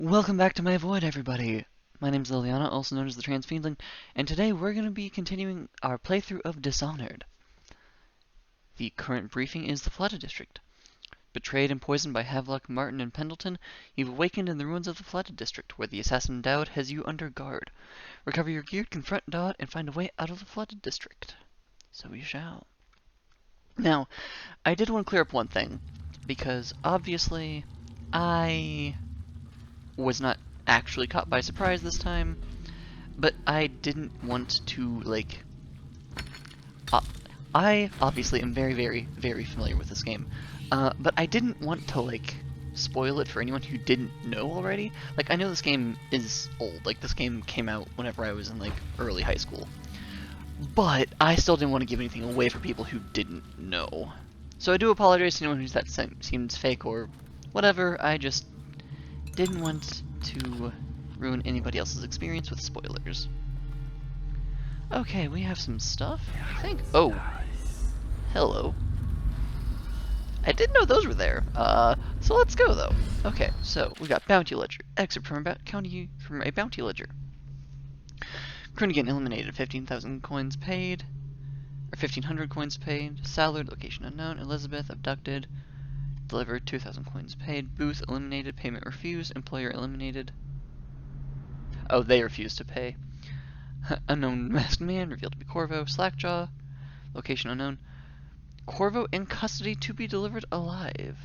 Welcome back to my void, everybody! My name's Liliana, also known as the Trans Fiendling, and today we're going to be continuing our playthrough of Dishonored. The current briefing is the Flooded District. Betrayed and poisoned by Havelock, Martin, and Pendleton, you've awakened in the ruins of the Flooded District, where the assassin Dowd has you under guard. Recover your gear, confront Dowd, and find a way out of the Flooded District. So we shall. Now, I did want to clear up one thing, because obviously I was not actually caught by surprise this time, but I didn't want to, I obviously am very, very, very familiar with this game, but I didn't want to, spoil it for anyone who didn't know already. I know this game is old, this game came out whenever I was in, early high school, but I still didn't want to give anything away for people who didn't know. So I do apologize to anyone who's that seems fake or whatever. I just didn't want to ruin anybody else's experience with spoilers. Okay, we have some stuff, I think. Oh, hello. I didn't know those were there. So let's go though. Okay, so we got Bounty Ledger. Excerpt from a Bounty Ledger. Krunigan eliminated, 15,000 coins paid, or 1,500 coins paid. Salad, location unknown. Elizabeth abducted. Delivered, 2,000 coins paid. Booth eliminated, payment refused. Employer eliminated. Oh, they refused to pay. Unknown masked man revealed to be Corvo. Slackjaw, location unknown. Corvo in custody to be delivered alive.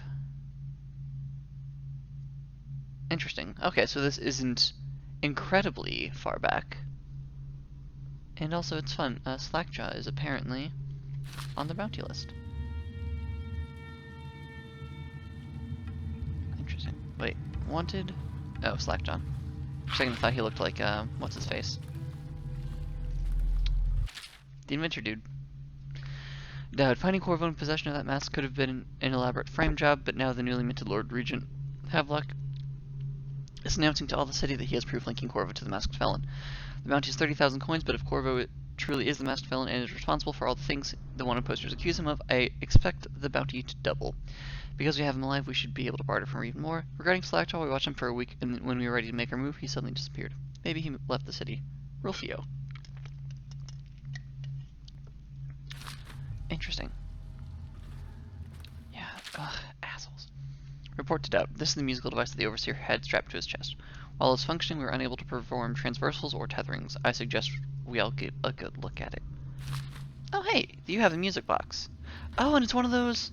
Interesting. Okay, so this isn't incredibly far back. And also, it's fun. Slackjaw is apparently on the bounty list. Interesting. Wait, wanted? Oh, Slackjaw. For a second I thought he looked like, what's his face? The inventor dude. Dowd, finding Corvo in possession of that mask could have been an elaborate frame job, but now the newly minted Lord Regent Havelock is announcing to all the city that he has proof linking Corvo to the masked felon. The bounty is 30,000 coins, but if Corvo truly is the masked felon and is responsible for all the things the wanted posters accuse him of, I expect the bounty to double. Because we have him alive, we should be able to barter for even more. Regarding Slackjaw, we watched him for a week, and when we were ready to make our move, he suddenly disappeared. Maybe he left the city. Rulfio. Interesting. Yeah, assholes. Report to Dowd. This is the musical device that the Overseer had strapped to his chest. While it's functioning, we were unable to perform transversals or tetherings. I suggest we all get a good look at it. Oh hey, you have the music box. Oh, and it's one of those...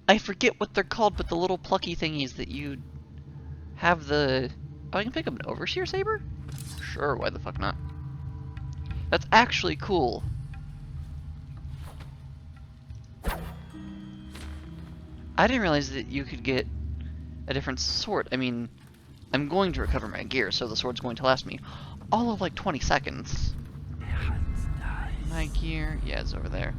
I forget what they're called, but the little plucky thingies that you have the... Oh, I can pick up an Overseer Saber? Sure, why the fuck not? That's actually cool. I didn't realize that you could get a different sword. I mean, I'm going to recover my gear, so the sword's going to last me all of 20 seconds. My gear, yeah, it's over there.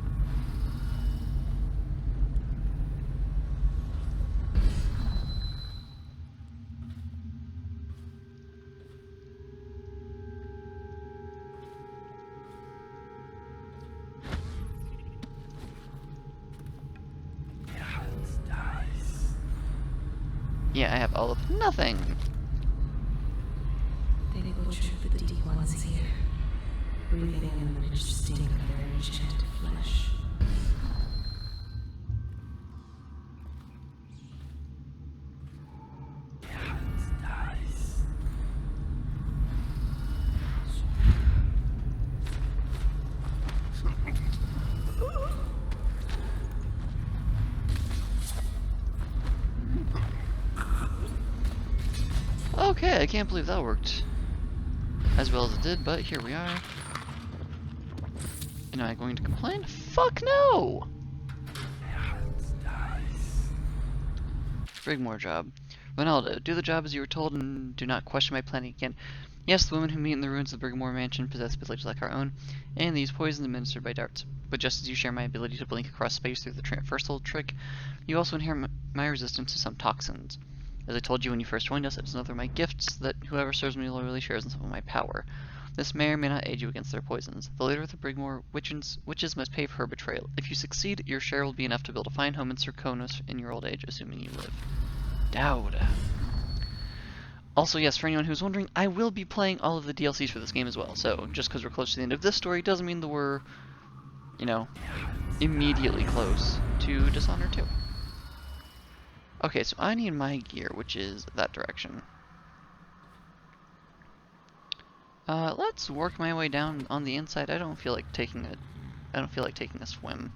Yeah, I have all of nothing. They butchered the deep ones here, breathing in the rich stink of their enchanted flesh. Okay, I can't believe that worked as well as it did, but here we are. Am I going to complain? Fuck no! Brigmore job. Ronaldo, do the job as you were told and do not question my planning again. Yes, the women who meet in the ruins of the Brigmore mansion possess abilities like our own, and these poisons administered by darts. But just as you share my ability to blink across space through the traversal trick, you also inherit my resistance to some toxins. As I told you when you first joined us, it is another of my gifts that whoever serves me loyally shares in some of my power. This may or may not aid you against their poisons. The leader of the Brigmore witches must pay for her betrayal. If you succeed, your share will be enough to build a fine home in Serkonos in your old age, assuming you live. Dowd. Also, yes, for anyone who's wondering, I will be playing all of the DLCs for this game as well. So just because we're close to the end of this story doesn't mean that we're, you know, immediately close to Dishonored 2. Okay, so I need my gear, which is that direction. Let's work my way down on the inside. I don't feel like taking a swim.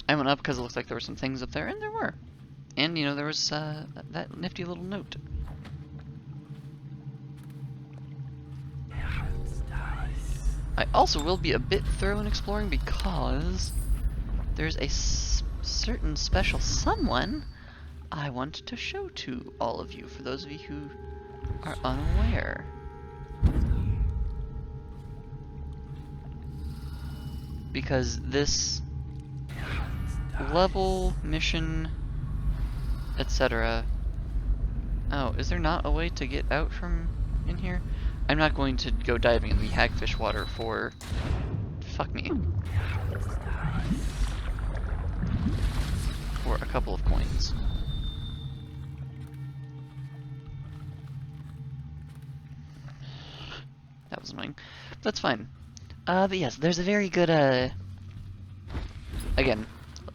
I went up because it looks like there were some things up there, and there were. And, you know, there was that nifty little note. I also will be a bit thorough in exploring because there's a certain special someone I want to show to all of you, for those of you who are unaware. Because this level, mission, etc. Oh, is there not a way to get out from in here? I'm not going to go diving in the hagfish water for... fuck me. For a couple of coins. That was annoying. That's fine. But yes, there's a very good, again,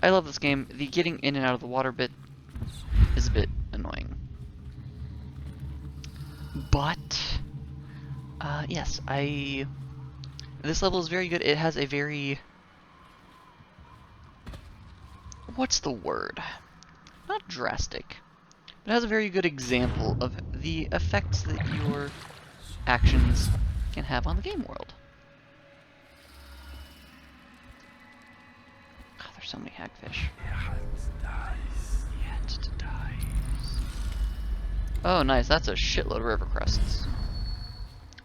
I love this game. The getting in and out of the water bit is a bit annoying. But, yes, this level is very good. It has a very... what's the word? Not drastic. But it has a very good example of the effects that your actions can have on the game world. God, there's so many hagfish. It dies. Oh, nice. That's a shitload of river crusts.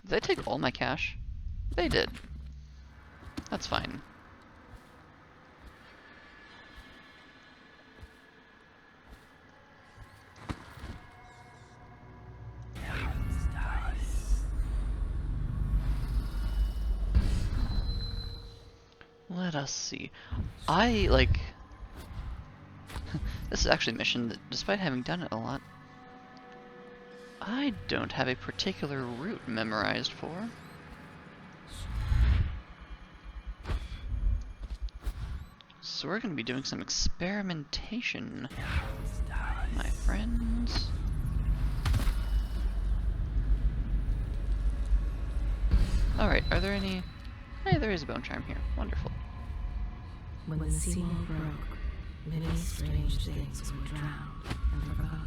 Did they take all my cash? They did. That's fine. Let us see. I, like... this is actually a mission that, despite having done it a lot, I don't have a particular route memorized for. So we're going to be doing some experimentation, my friends. Alright, are there any... hey, there is a bone charm here. Wonderful. When the sea broke, many strange things were drowned and forgotten.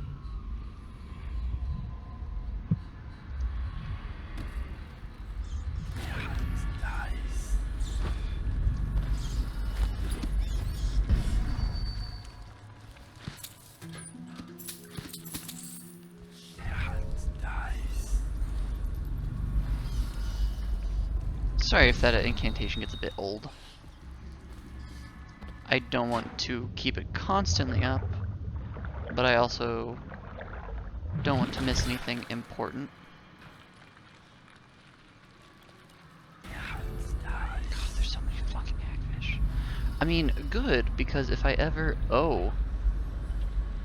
Sorry if that incantation gets a bit old. I don't want to keep it constantly up, but I also don't want to miss anything important. God, there's so many fucking hagfish. I mean, good, because if I ever... oh. What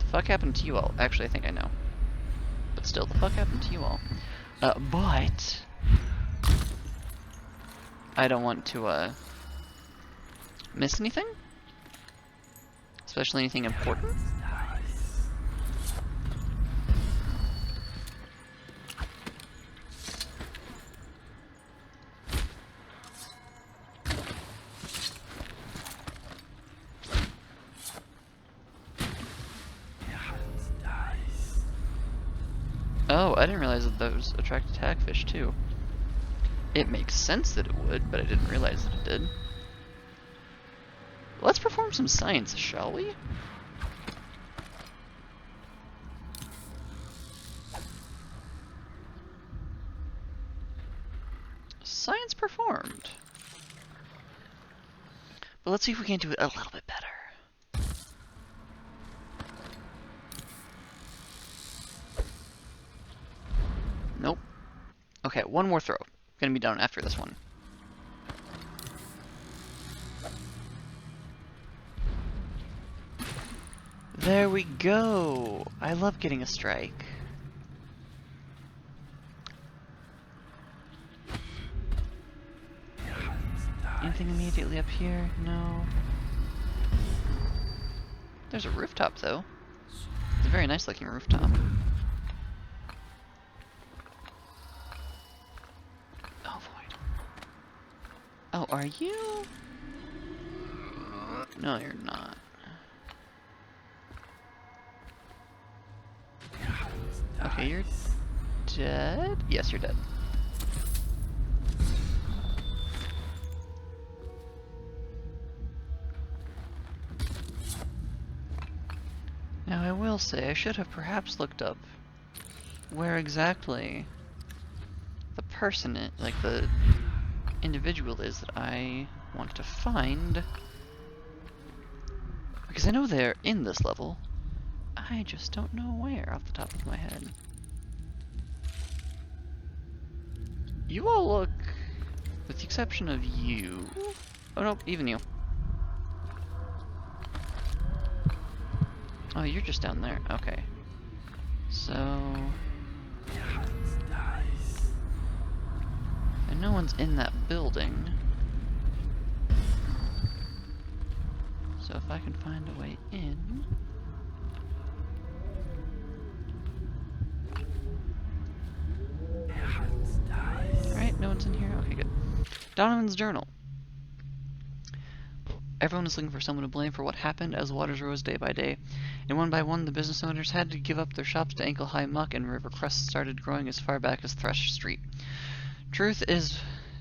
the fuck happened to you all? Actually, I think I know. But still, the fuck happened to you all? But... I don't want to, miss anything? Especially anything important? Oh, I didn't realize that those attracted hagfish too. It makes sense that it would, but I didn't realize that it did. Let's perform some science, shall we? Science performed. But let's see if we can do it a little bit better. Nope. Okay, one more throw. Gonna be done after this one. There we go! I love getting a strike. Anything immediately up here? No. There's a rooftop, though. It's a very nice looking rooftop. Oh, void. Oh, are you? No, you're not. Okay, you're dead? Yes, you're dead. Now, I will say, I should have perhaps looked up where exactly the person, like the individual is that I want to find. Because I know they're in this level. I just don't know where off the top of my head. You all look, with the exception of you. Oh no, even you. Oh, you're just down there. Okay. So... and no one's in that building. So if I can find a way in... Alright, no one's in here? Okay, good. Donovan's journal. Everyone was looking for someone to blame for what happened as waters rose day by day, and one by one the business owners had to give up their shops to ankle-high muck, and river crusts started growing as far back as Thresh Street. Truth is,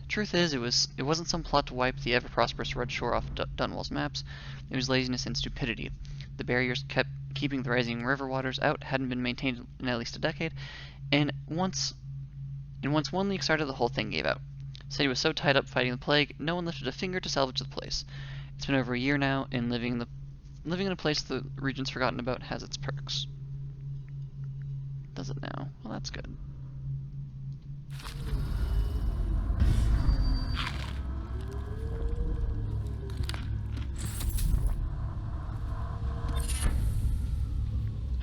it wasn't some plot to wipe the ever-prosperous Red Shore off Dunwall's maps. It was laziness and stupidity. The barriers kept keeping the rising river waters out hadn't been maintained in at least a decade, and once one leak started, the whole thing gave out. The city was so tied up fighting the plague, no one lifted a finger to salvage the place. It's been over a year now, and living in a place the region's forgotten about has its perks. Does it now? Well, that's good.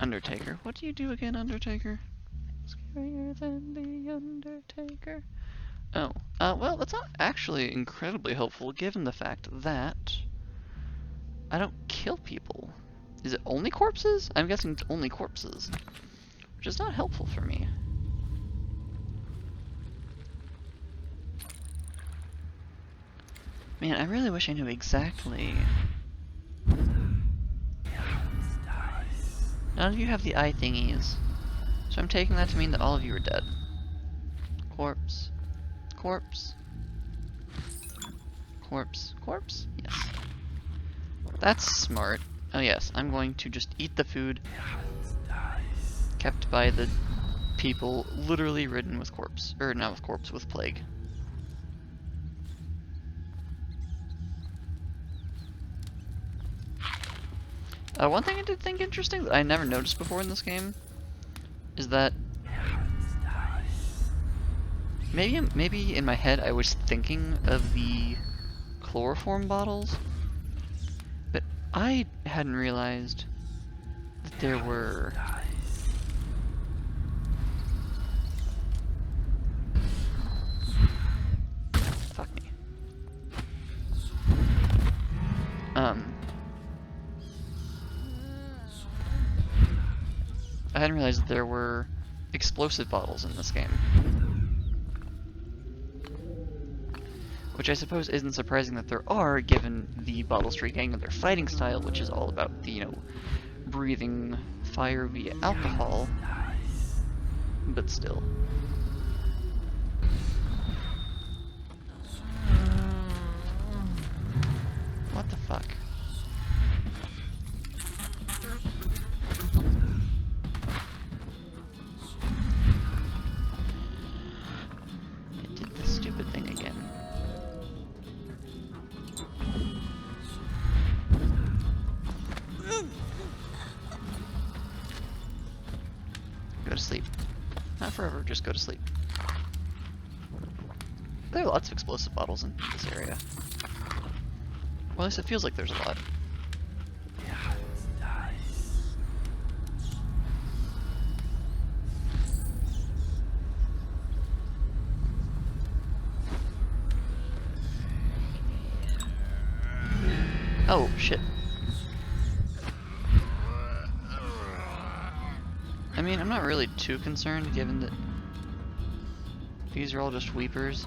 Undertaker. What do you do again, Undertaker? Scarier than the Undertaker. Oh, well, that's not actually incredibly helpful given the fact that I don't kill people. Is it only corpses? I'm guessing it's only corpses, which is not helpful for me. Man, I really wish I knew exactly. None of you have the eye thingies, so I'm taking that to mean that all of you are dead. Corpse. Corpse. Corpse. Corpse? Yes. That's smart. Oh yes, I'm going to just eat the food kept by the people literally ridden with corpse. Or not with corpse, with plague. One thing I did think interesting that I never noticed before in this game is that maybe in my head I was thinking of the chloroform bottles, but I hadn't realized that there were fuck me. I hadn't realized that there were explosive bottles in this game. Which I suppose isn't surprising that there are, given the Bottle Street Gang and their fighting style, which is all about the, you know, breathing fire via alcohol. But still. What the fuck? It did the stupid thing again. Go to sleep. Not forever, just go to sleep. There are lots of explosive bottles in this area. Well, at least it feels like there's a lot. Oh, shit. I mean, I'm not really too concerned, given that these are all just weepers,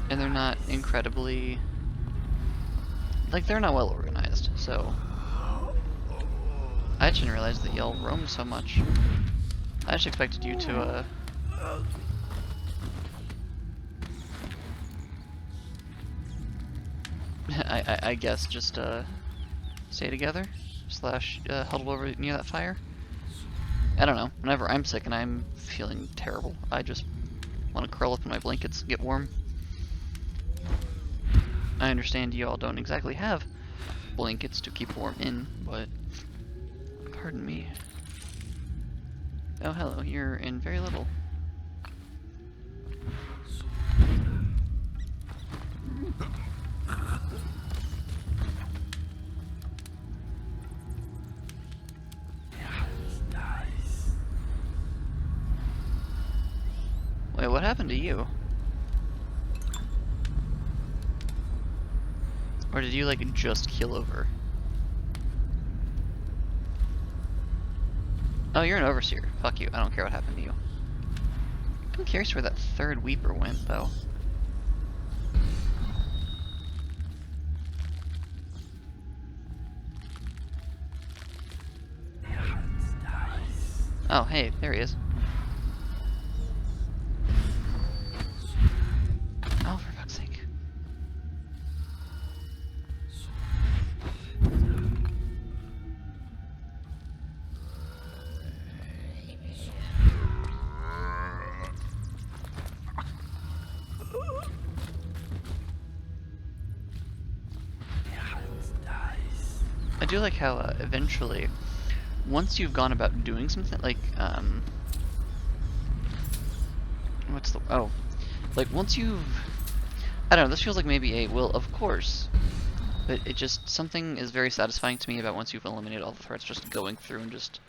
and they're not incredibly... like, they're not well organized, so... I didn't realize that y'all roam so much. I just expected you to, I guess just, stay together? Slash, huddle over near that fire? I don't know. Whenever I'm sick and I'm feeling terrible, I just want to curl up in my blankets, get warm. I understand you all don't exactly have blankets to keep warm in, but... pardon me. Oh, hello. You're in very little. Wait, what happened to you? Or did you, like, just keel over? Oh, you're an overseer. Fuck you. I don't care what happened to you. I'm curious where that third weeper went, though. Oh, hey, there he is. Oh, for fuck's sake. I do like how, eventually, once you've gone about doing something, like, what's the, oh, like, once you've, I don't know, this feels like maybe a, well, of course, but it just, something is very satisfying to me about once you've eliminated all the threats, just going through and just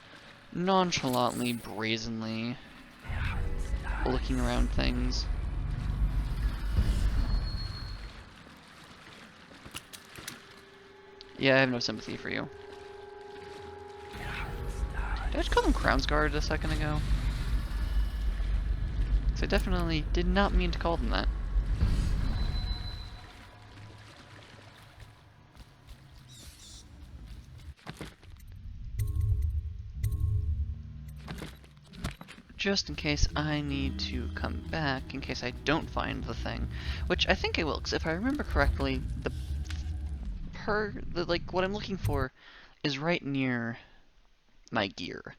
nonchalantly, brazenly looking around things. Yeah, I have no sympathy for you. Did I just call them Crown's Guard a second ago? Because I definitely did not mean to call them that. Just in case I need to come back, in case I don't find the thing. Which I think I will, because if I remember correctly, like, what I'm looking for is right near my gear.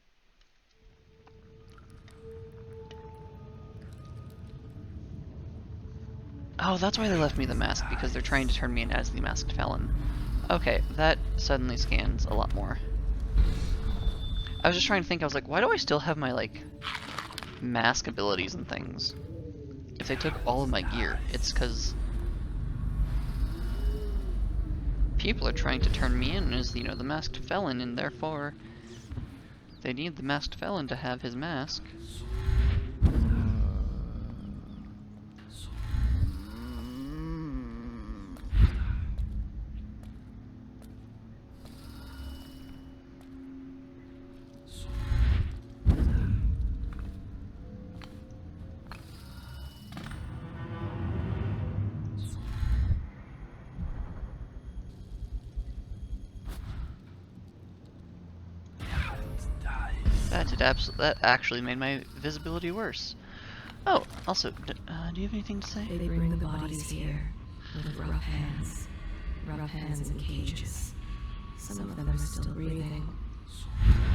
Oh, that's why they left me the mask, because they're trying to turn me in as the masked felon. Okay, that suddenly scans a lot more. I was just trying to think, I was like, why do I still have my, like, mask abilities and things? If they took all of my gear, it's because people are trying to turn me in as, you know, the masked felon, and therefore they need the masked felon to have his mask. That actually made my visibility worse. Oh, also, do you have anything to say? They bring the bodies here with rough hands in cages. Some of them are still breathing.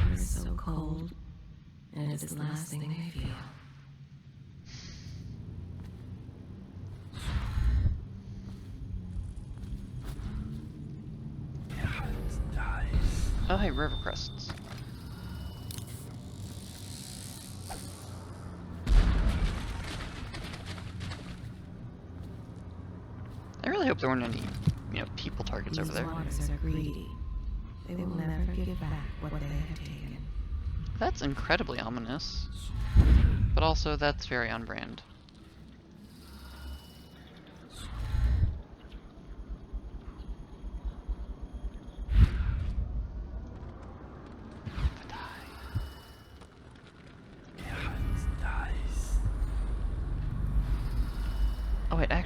They're so cold, and it's the last thing they feel. Oh, hey, river crests. I really hope there weren't any, you know, people targets over there. These waters are greedy. They will never give back what they have taken. That's incredibly ominous. But also, that's very on brand.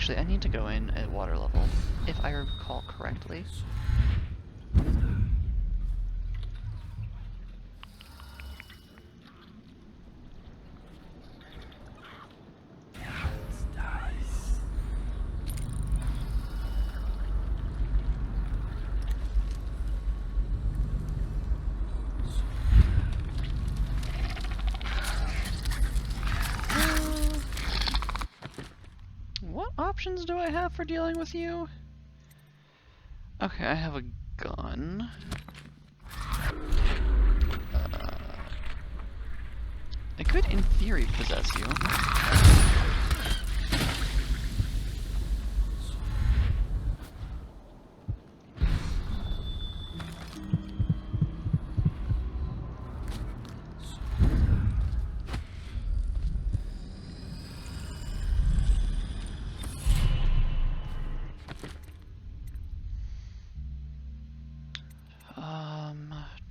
actually, I need to go in at water level, if I recall correctly. What options do I have for dealing with you? Okay, I have a gun. I could, in theory, possess you.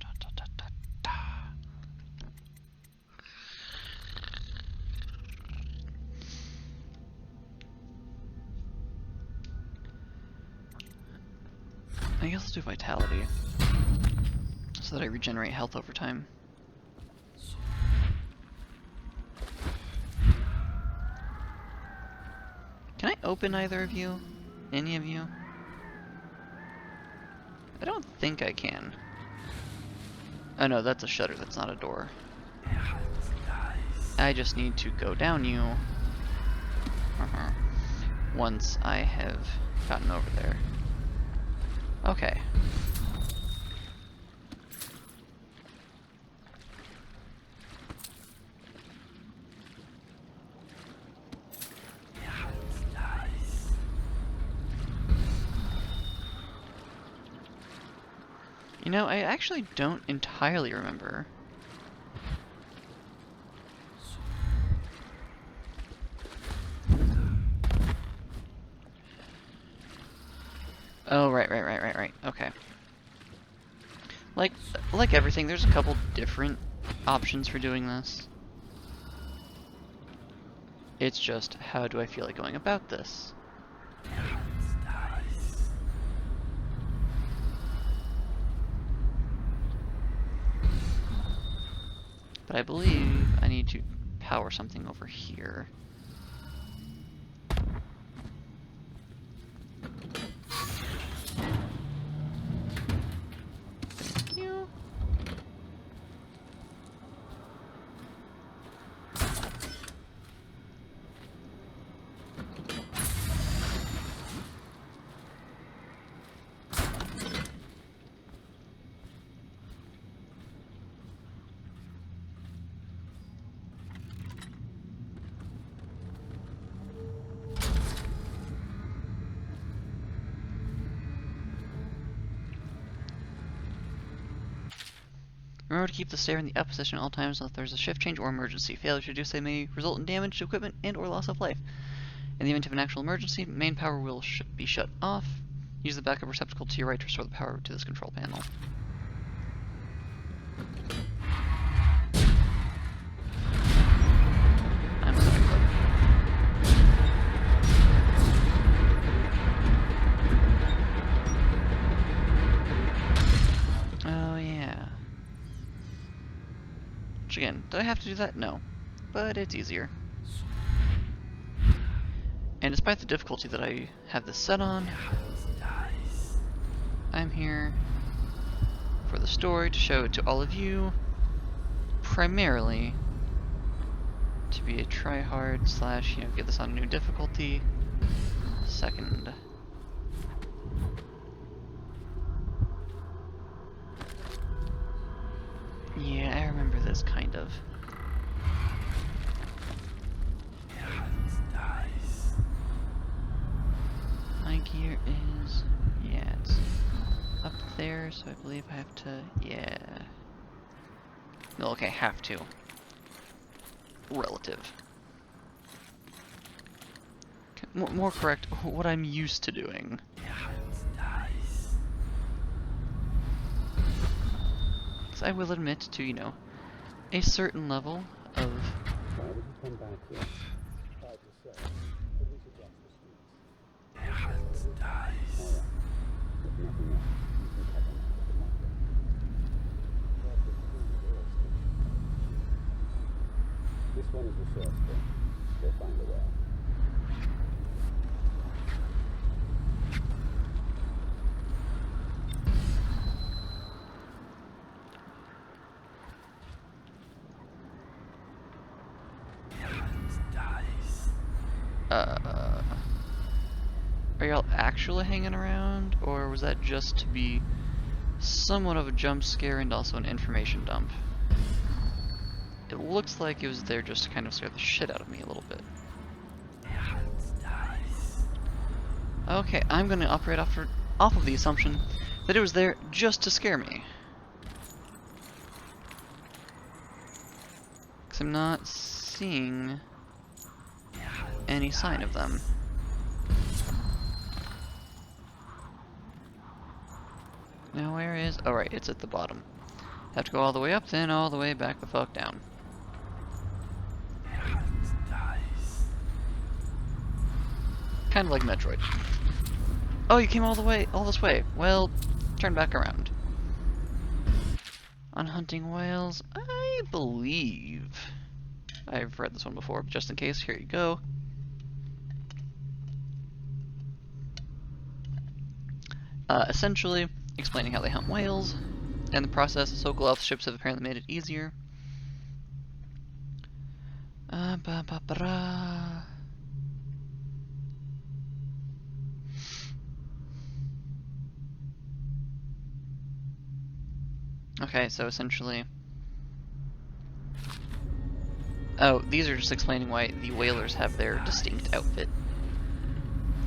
Da, da, da, da, da. I guess I'll do vitality, so that I regenerate health over time. Can I open either of you? Any of you? I don't think I can. Oh no, that's a shutter, that's not a door. I just need to go down you once I have gotten over there. Okay. You know, I actually don't entirely remember. Oh, right. Okay. Like everything, there's a couple different options for doing this. It's just, how do I feel like going about this? But I believe I need to power something over here. Thank you. Remember to keep the stair in the up position at all times unless there's a shift change or emergency. Failure to do so may result in damage to equipment and or loss of life. In the event of an actual emergency, main power will be shut off. Use the backup receptacle to your right to restore the power to this control panel. I'm sorry, bud. Oh yeah. Which again, do I have to do that? No. But it's easier. And despite the difficulty that I have this set on, I'm here for the story to show it to all of you, primarily to be a try-hard slash, get this on a new difficulty. Second. Yeah, I remember this kind of. My gear is, it's up there, so I believe I have to, No, okay, have to. Relative. More correct, what I'm used to doing. Because I will admit to, a certain level of... one is resourceful. They'll find a way. Are y'all actually hanging around, or was that just to be somewhat of a jump scare and also an information dump? It looks like it was there just to kind of scare the shit out of me a little bit. Okay, I'm gonna operate off of the assumption that it was there just to scare me. Because I'm not seeing any sign of them. Now where is... oh right, it's at the bottom. Have to go all the way up, then all the way back the fuck down. Kind of like Metroid. Oh, you came all this way. Well, turn back around. On hunting whales, I believe I've read this one before, but just in case, here you go. Essentially, explaining how they hunt whales, and the process. So glove ships have apparently made it easier. Okay, so essentially... oh, these are just explaining why the whalers have their distinct outfit.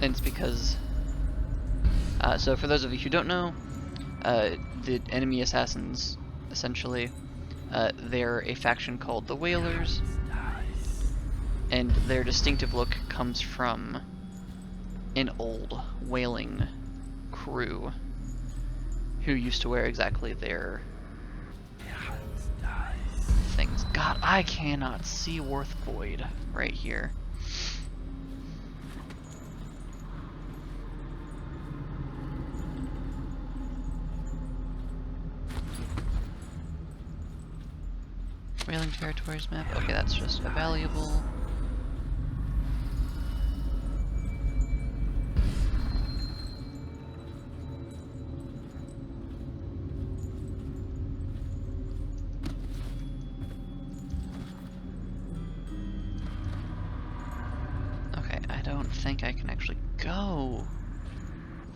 And it's because... so for those of you who don't know, the enemy assassins, essentially, they're a faction called the Whalers, and their distinctive look comes from an old whaling crew who used to wear exactly their things. God, I cannot see Worth Void right here. Whaling Territories map. Okay, that's just a valuable. Okay, I don't think I can actually go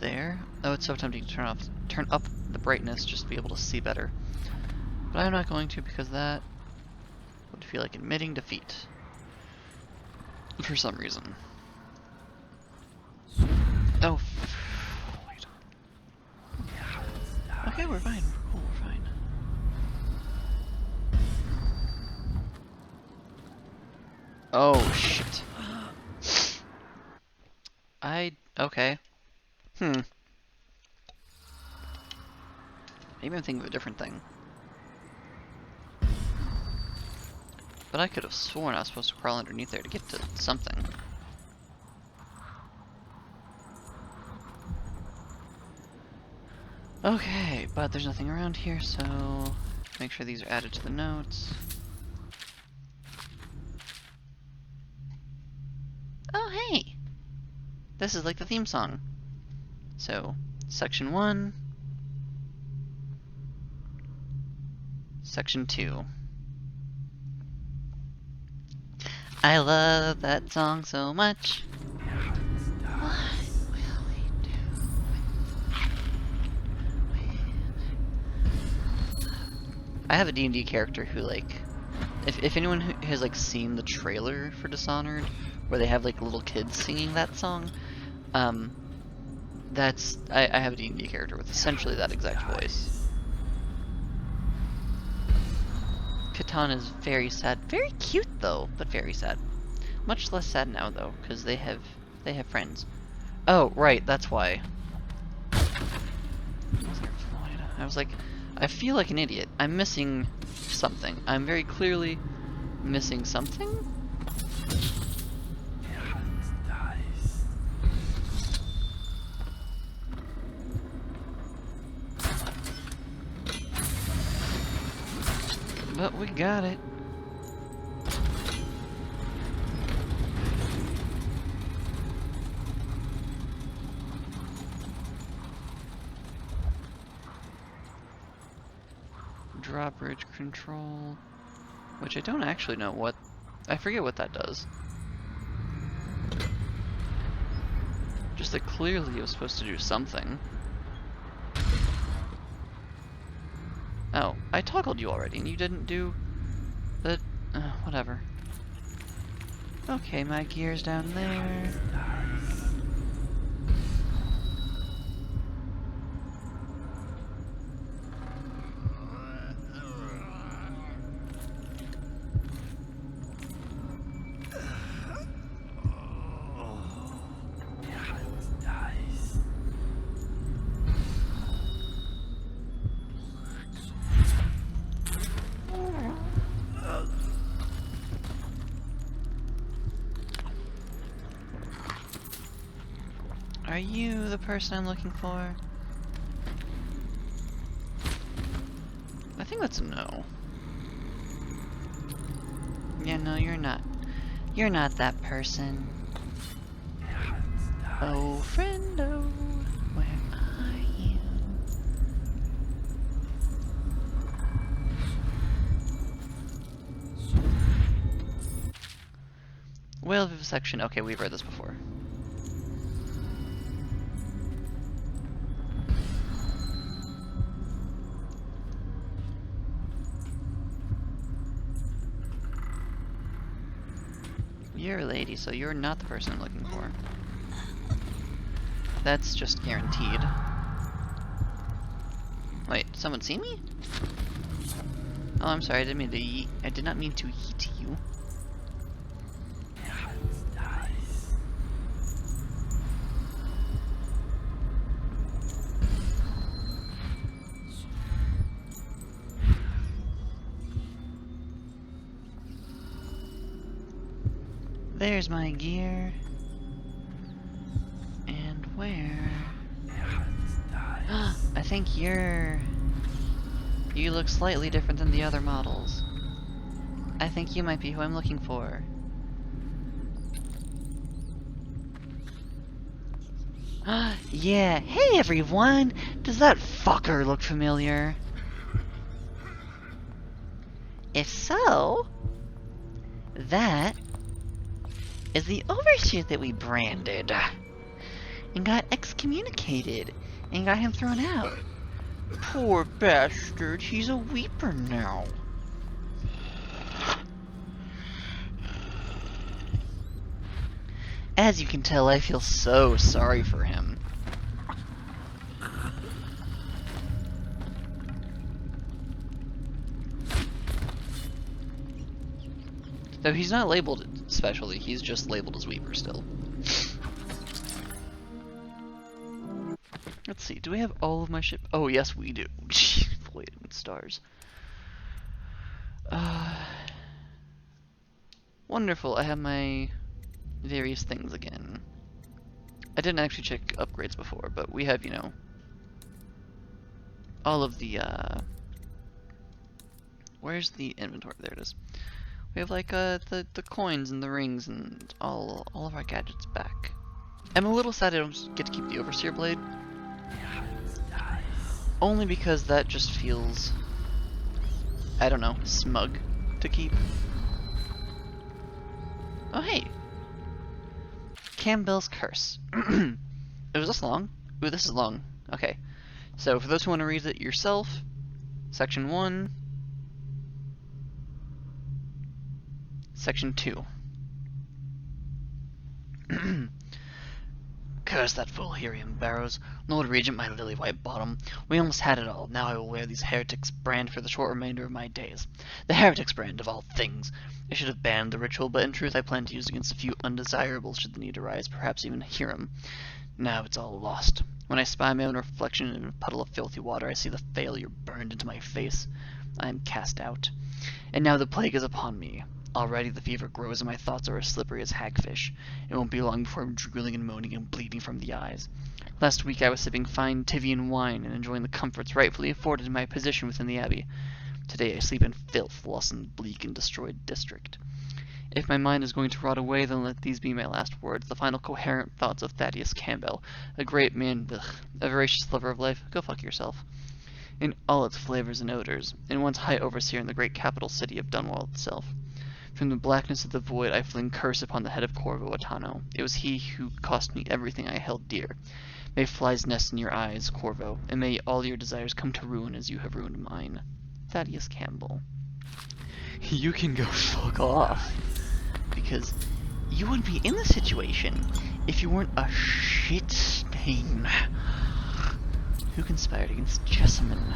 there. Oh, it's so tempting to turn up the brightness just to be able to see better. But I'm not going to, because that would feel like admitting defeat. For some reason. Oh. Wait. Okay, we're fine. We're cool, we're fine. Oh, shit. Okay. Maybe I'm thinking of a different thing. But I could have sworn I was supposed to crawl underneath there to get to something. Okay, but there's nothing around here, so make sure these are added to the notes. Oh, hey! This is like the theme song. So, Section 1, Section 2. I love that song so much. What will we do? I have a D&D character who, like, if anyone who has, like, seen the trailer for Dishonored, where they have, like, little kids singing that song, I have a D&D character with essentially that exact voice. Catan is very sad. Very cute though, but very sad. Much less sad now though, because they have friends. Oh, right, that's why. I was like, I feel like an idiot. I'm missing something. I'm very clearly missing something? But we got it. Drawbridge control, which I don't actually know what. I forget what that does. Just that clearly it was supposed to do something. Oh, I toggled you already, and you didn't do the. Whatever. Okay, my gear's down there. Are you the person I'm looking for? I think that's a no. Yeah, no, you're not. You're not that person. Oh, friendo, where are you? Whale vivisection. Okay, we've read this before. You're a lady, so you're not the person I'm looking for. That's just guaranteed. Wait, someone see me? Oh, I'm sorry, I didn't mean to yeet. I did not mean to yeet you. There's my gear. And where? I think you look slightly different than the other models. I think you might be who I'm looking for. Yeah, hey everyone! Does that fucker look familiar? If so, that is the overshoot that we branded and got excommunicated and got him thrown out. Poor bastard, he's a weeper now. As you can tell, I feel so sorry for him. Though he's not labeled specially, he's just labeled as Weeper still. Let's see, do we have all of my ship? Oh, yes, we do. Void and stars. Wonderful, I have my various things again. I didn't actually check upgrades before, but we have, you know, all of the, where's the inventory? There it is. We have like the coins and the rings and all of our gadgets back. I'm a little sad I don't get to keep the Overseer blade. Only because that just feels, I don't know, smug to keep. Oh hey! Campbell's Curse. It was this long? Ooh, this is long. Okay. So for those who want to read it yourself, Section 1. Section 2. Curse that fool Helium Barrows. Lord Regent, my lily white bottom. We almost had it all. Now I will wear these heretics' brand for the short remainder of my days. The heretics' brand of all things. I should have banned the ritual, but in truth I plan to use it against a few undesirables should the need arise, perhaps even Hiram. Now it's all lost. When I spy my own reflection in a puddle of filthy water, I see the failure burned into my face. I am cast out. And now the plague is upon me. Already the fever grows and my thoughts are as slippery as hagfish. It won't be long before I'm drooling and moaning and bleeding from the eyes. Last week I was sipping fine Tivian wine and enjoying the comforts rightfully afforded in my position within the abbey. Today I sleep in filth, lost in the bleak and destroyed district. If my mind is going to rot away, then let these be my last words, the final coherent thoughts of Thaddeus Campbell, a great man, a voracious lover of life. Go fuck yourself. in all its flavors and odors, and once High Overseer in the great capital city of Dunwall itself. From the blackness of the void I fling curse upon the head of Corvo Atano. It was he who cost me everything I held dear. May flies nest in your eyes, Corvo, and may all your desires come to ruin as you have ruined mine. Thaddeus Campbell. You can go fuck off. Because you wouldn't be in this situation if you weren't a shit stain who conspired against Jessamine.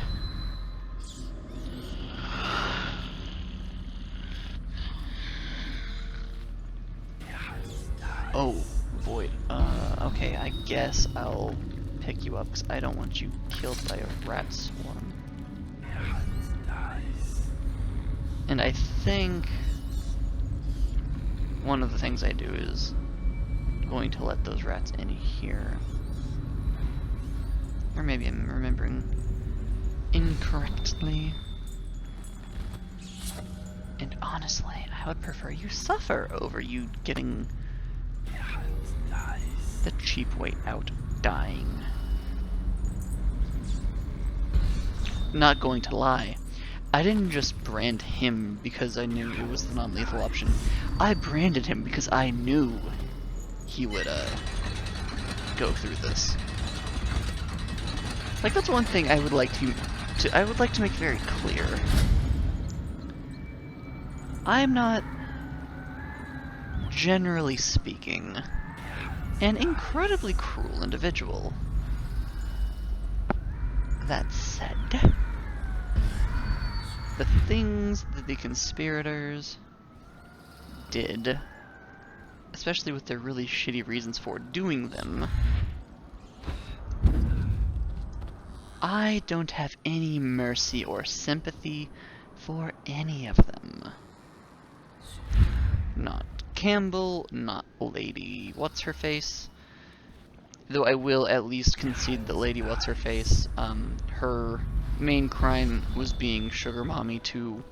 Oh, Void. Okay, I guess I'll pick you up because I don't want you killed by a rat swarm. And I think one of the things I do is going to let those rats in here. Or maybe I'm remembering incorrectly. And honestly, I would prefer you suffer over you getting the cheap way out dying. Not going to lie, I didn't just brand him because I knew it was the non-lethal option. I branded him because I knew he would go through this. Like, that's one thing I would like to make very clear. I'm not, generally speaking, an incredibly cruel individual. That said, the things that the conspirators did, especially with their really shitty reasons for doing them, I don't have any mercy or sympathy for any of them. Not Campbell, not Lady What's-Her-Face. Though I will at least concede that Lady What's-Her-Face, her main crime was being sugar mommy to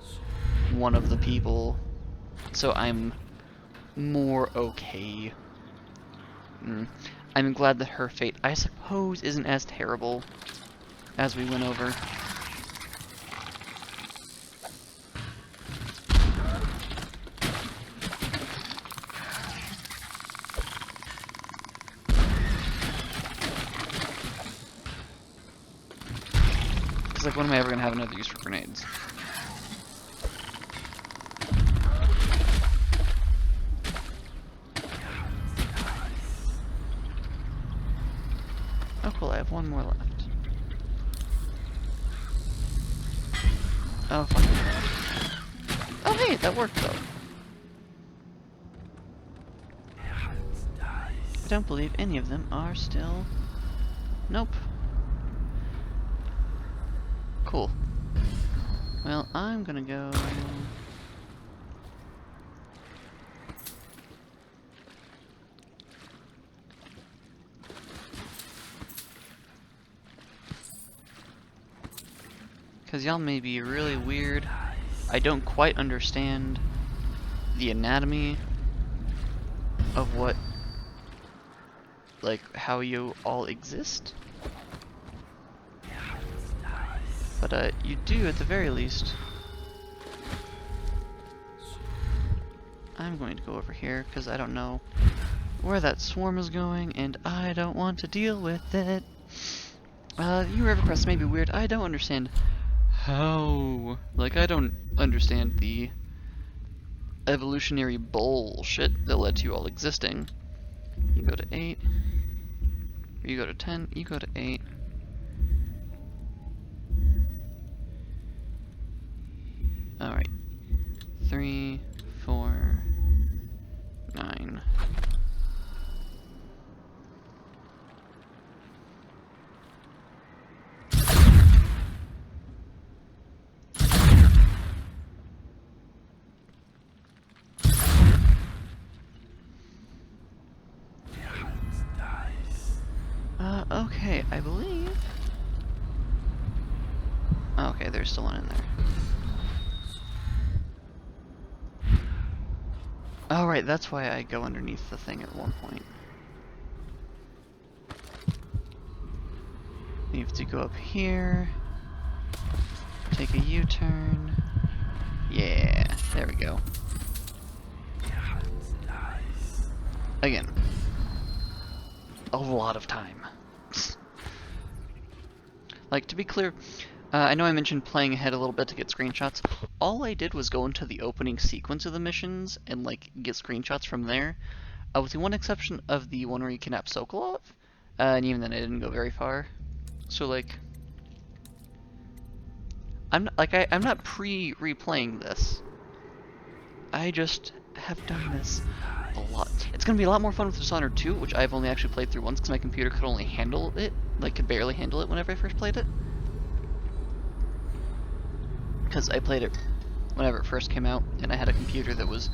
one of the people. So I'm more okay. I'm glad that her fate, I suppose, isn't as terrible as we went over. It's like, when am I ever gonna have another use for grenades? Oh cool, I have one more left. Oh fuck. Oh hey, that worked though. I don't believe any of them are still... Nope. Cool. Well, I'm gonna go... Because y'all may be really weird. I don't quite understand the anatomy of what... like, how you all exist. But, you do, at the very least. I'm going to go over here, because I don't know where that swarm is going, and I don't want to deal with it. You Rivercrest may be weird. I don't understand how... Like, I don't understand the evolutionary bullshit that led to you all existing. You go to 8. You go to 10. You go to 8. Alright. 3, 4, 9. Okay, I believe... Okay, there's still one in there. Oh, right, that's why I go underneath the thing at one point. You have to go up here, Take a U-turn. Yeah, there we go. Again, a lot of time. Like, to be clear, I know I mentioned playing ahead a little bit to get screenshots. All I did was go into the opening sequence of the missions and, like, get screenshots from there. With the one exception of the one where you kidnap Sokolov, and even then I didn't go very far. So, like, I'm not replaying this. I just have done this a lot. It's gonna be a lot more fun with Dishonored 2, which I've only actually played through once because my computer could only handle it, like could barely handle it whenever I first played it. Because I played it whenever it first came out, and I had a computer that was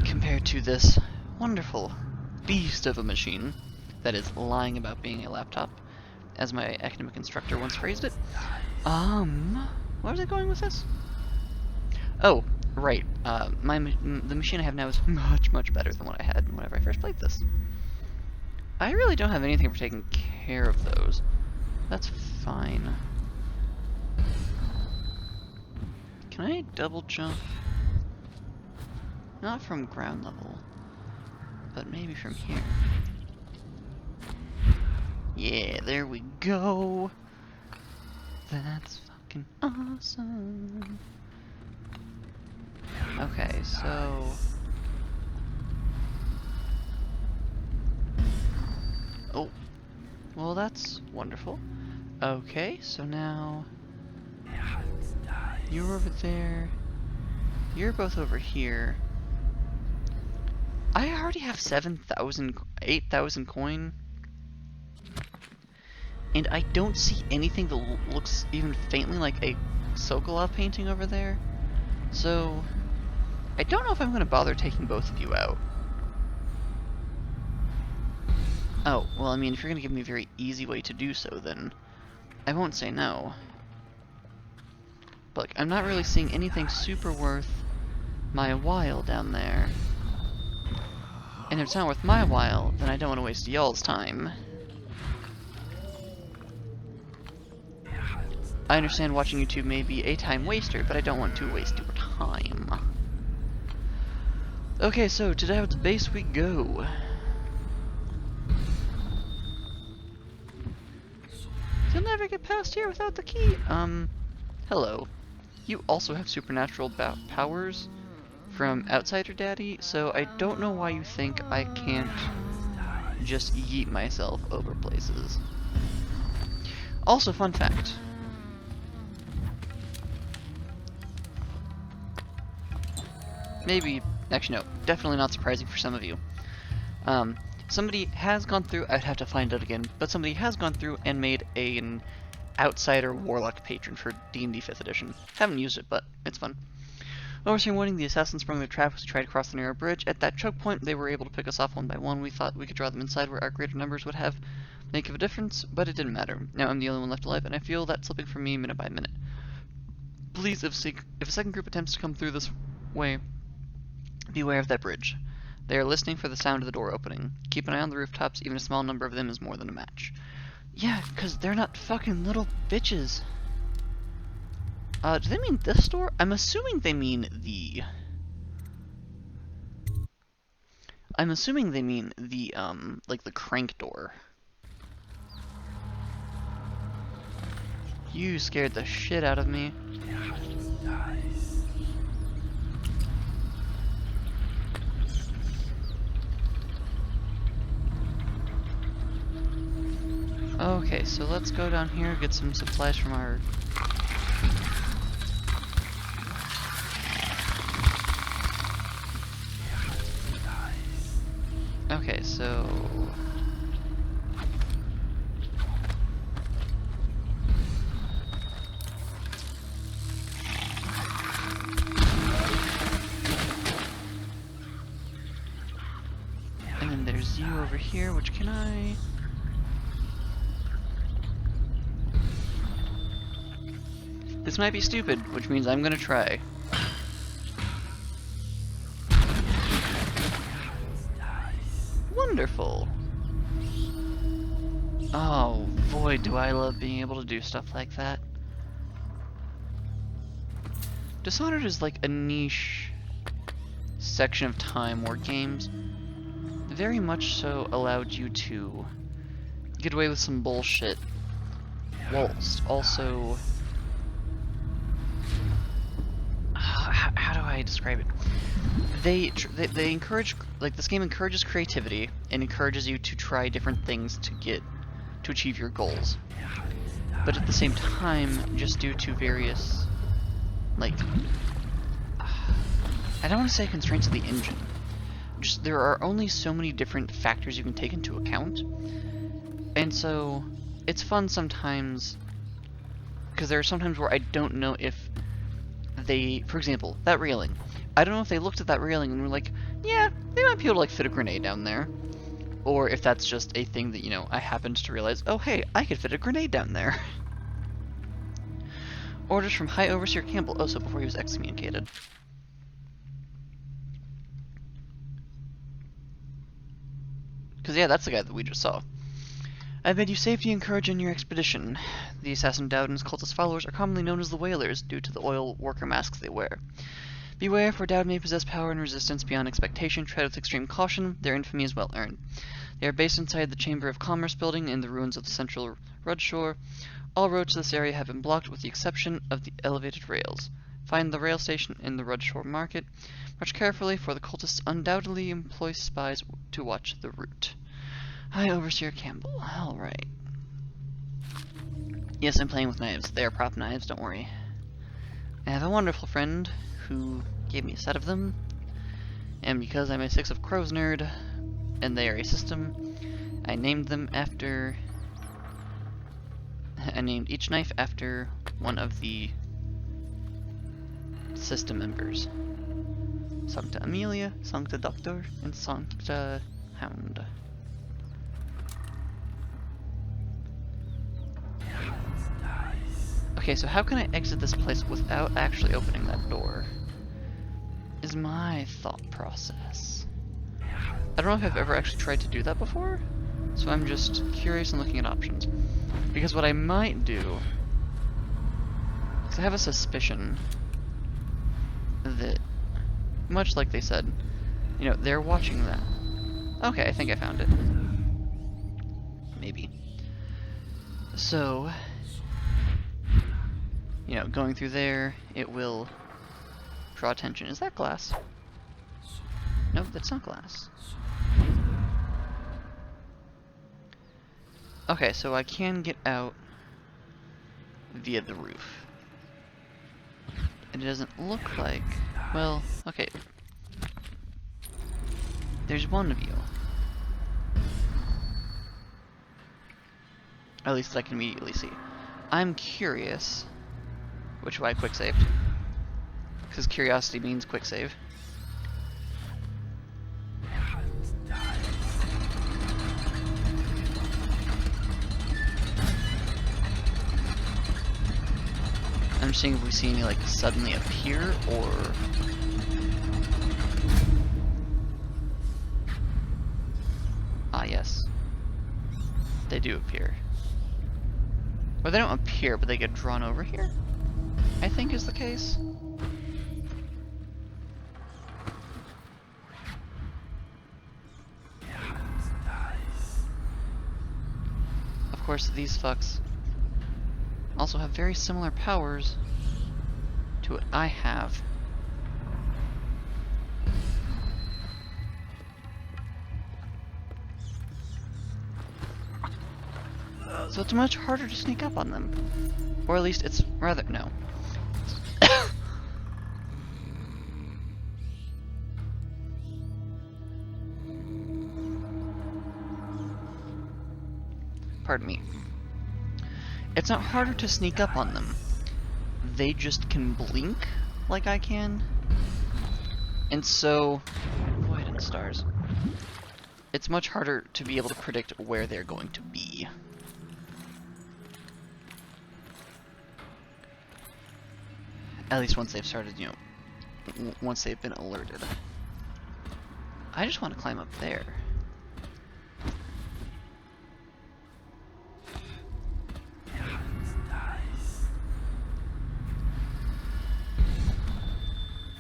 compared to this wonderful beast of a machine that is lying about being a laptop, as my academic instructor once phrased it. Where was I going with this? Oh, right. The machine I have now is much, much better than what I had whenever I first played this. I really don't have anything for taking care of those. That's fine. Can I double jump? Not from ground level, but maybe from here. Yeah, there we go. That's fucking awesome. Okay, so... Oh. Well, that's wonderful. Okay, so now... You're over there. You're both over here. I already have 8,000 coin. And I don't see anything that looks even faintly like a Sokolov painting over there. So... I don't know if I'm going to bother taking both of you out. Oh, well, I mean, if you're going to give me a very easy way to do so, then I won't say no. But, like, I'm not really seeing anything super worth my while down there. And if it's not worth my while, then I don't want to waste y'all's time. I understand watching YouTube may be a time waster, but I don't want to waste your time. Okay, so today with the base we go. You'll never get past here without the key. Hello. You also have supernatural powers from Outsider Daddy, so I don't know why you think I can't just yeet myself over places. Also, fun fact. Maybe, actually no, definitely not surprising for some of you. Somebody has gone through, I'd have to find out again, but somebody has gone through and made an Outsider Warlock patron for D&D 5th edition. Haven't used it, but it's fun. Overseeing warning, the assassins sprung their trap as we tried to cross the narrow bridge. At that choke point, they were able to pick us off one by one. We thought we could draw them inside where our greater numbers would make a difference, but it didn't matter. Now I'm the only one left alive, and I feel that slipping from me minute by minute. Please, if a second group attempts to come through this way, beware of that bridge. They are listening for the sound of the door opening. Keep an eye on the rooftops, even a small number of them is more than a match. Yeah, because they're not fucking little bitches. Do they mean this door? I'm assuming they mean the... like the crank door. You scared the shit out of me. Okay, so let's go down here, get some supplies from our... Okay, so... And then there's you over here, which can I... This might be stupid, which means I'm gonna try. Wonderful! Oh, boy, do I love being able to do stuff like that. Dishonored is like a niche section of time where games very much so allowed you to get away with some bullshit whilst also... how do I describe it? They encourage, like, this game encourages creativity and encourages you to try different things to achieve your goals. But at the same time, just due to various, like, I don't want to say constraints of the engine. Just there are only so many different factors you can take into account. And so it's fun sometimes because there are sometimes where I don't know if they, for example, that railing. I don't know if they looked at that railing and were like, yeah, they might be able to like fit a grenade down there. Or if that's just a thing that, you know, I happened to realize, oh hey, I could fit a grenade down there. Orders from High Overseer Campbell. Oh, so before he was excommunicated. Because yeah, that's the guy that we just saw. I bid you safety and courage in your expedition. The assassin Dowden's cultist followers are commonly known as the Whalers due to the oil worker masks they wear. Beware, for Dowd may possess power and resistance beyond expectation. Tread with extreme caution. Their infamy is well earned. They are based inside the Chamber of Commerce building in the ruins of the central Rudshore. All roads to this area have been blocked with the exception of the elevated rails. Find the rail station in the Rudshore market. March carefully, for the cultists undoubtedly employ spies to watch the route. Hi, Overseer Campbell. Alright. Yes, I'm playing with knives. They are prop knives, don't worry. I have a wonderful friend who gave me a set of them, and because I'm a 6 of Crows nerd, and they are a system, I named them after... I named each knife after one of the system members. Sancta Amelia, Sancta Doctor, and Sancta Hound. Okay, so how can I exit this place without actually opening that door? Is my thought process. I don't know if I've ever actually tried to do that before, so I'm just curious and looking at options. Because what I might do, because I have a suspicion that, much like they said, you know, they're watching that. Okay, I think I found it. Maybe. So, you know, going through there, it will draw attention. Is that glass? Nope, that's not glass. Okay, so I can get out via the roof. And it doesn't look like... Well, okay. There's one of you. At least that I can immediately see. I'm curious which way I quick saved. Because curiosity means quick save. I'm just seeing if we see any like suddenly appear or yes. They do appear. Or they don't appear, but they get drawn over here, I think is the case. Of course, these fucks also have very similar powers to what I have. So it's much harder to sneak up on them. Or at least it's rather... no. Pardon me. It's not harder to sneak up on them. They just can blink like I can. And so... Void and stars. It's much harder to be able to predict where they're going to be. At least once they've started, you know, once they've been alerted. I just want to climb up there.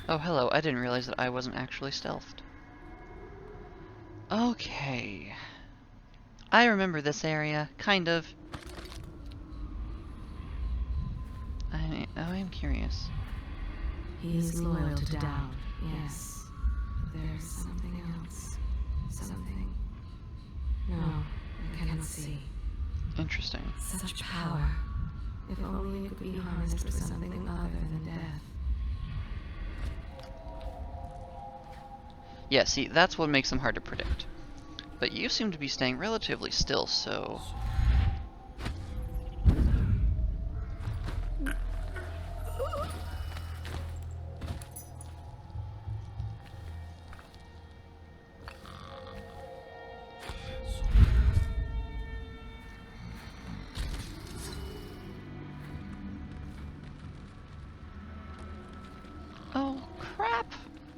Oh, hello. I didn't realize that I wasn't actually stealthed. Okay. I remember this area, kind of. I'm curious. He is loyal to Dowd, yes. But there's something else. Something. No, I cannot see. Interesting. Such power. If only it could be harnessed for something other than death. Yeah, see, that's what makes them hard to predict. But you seem to be staying relatively still, so... Oh, crap!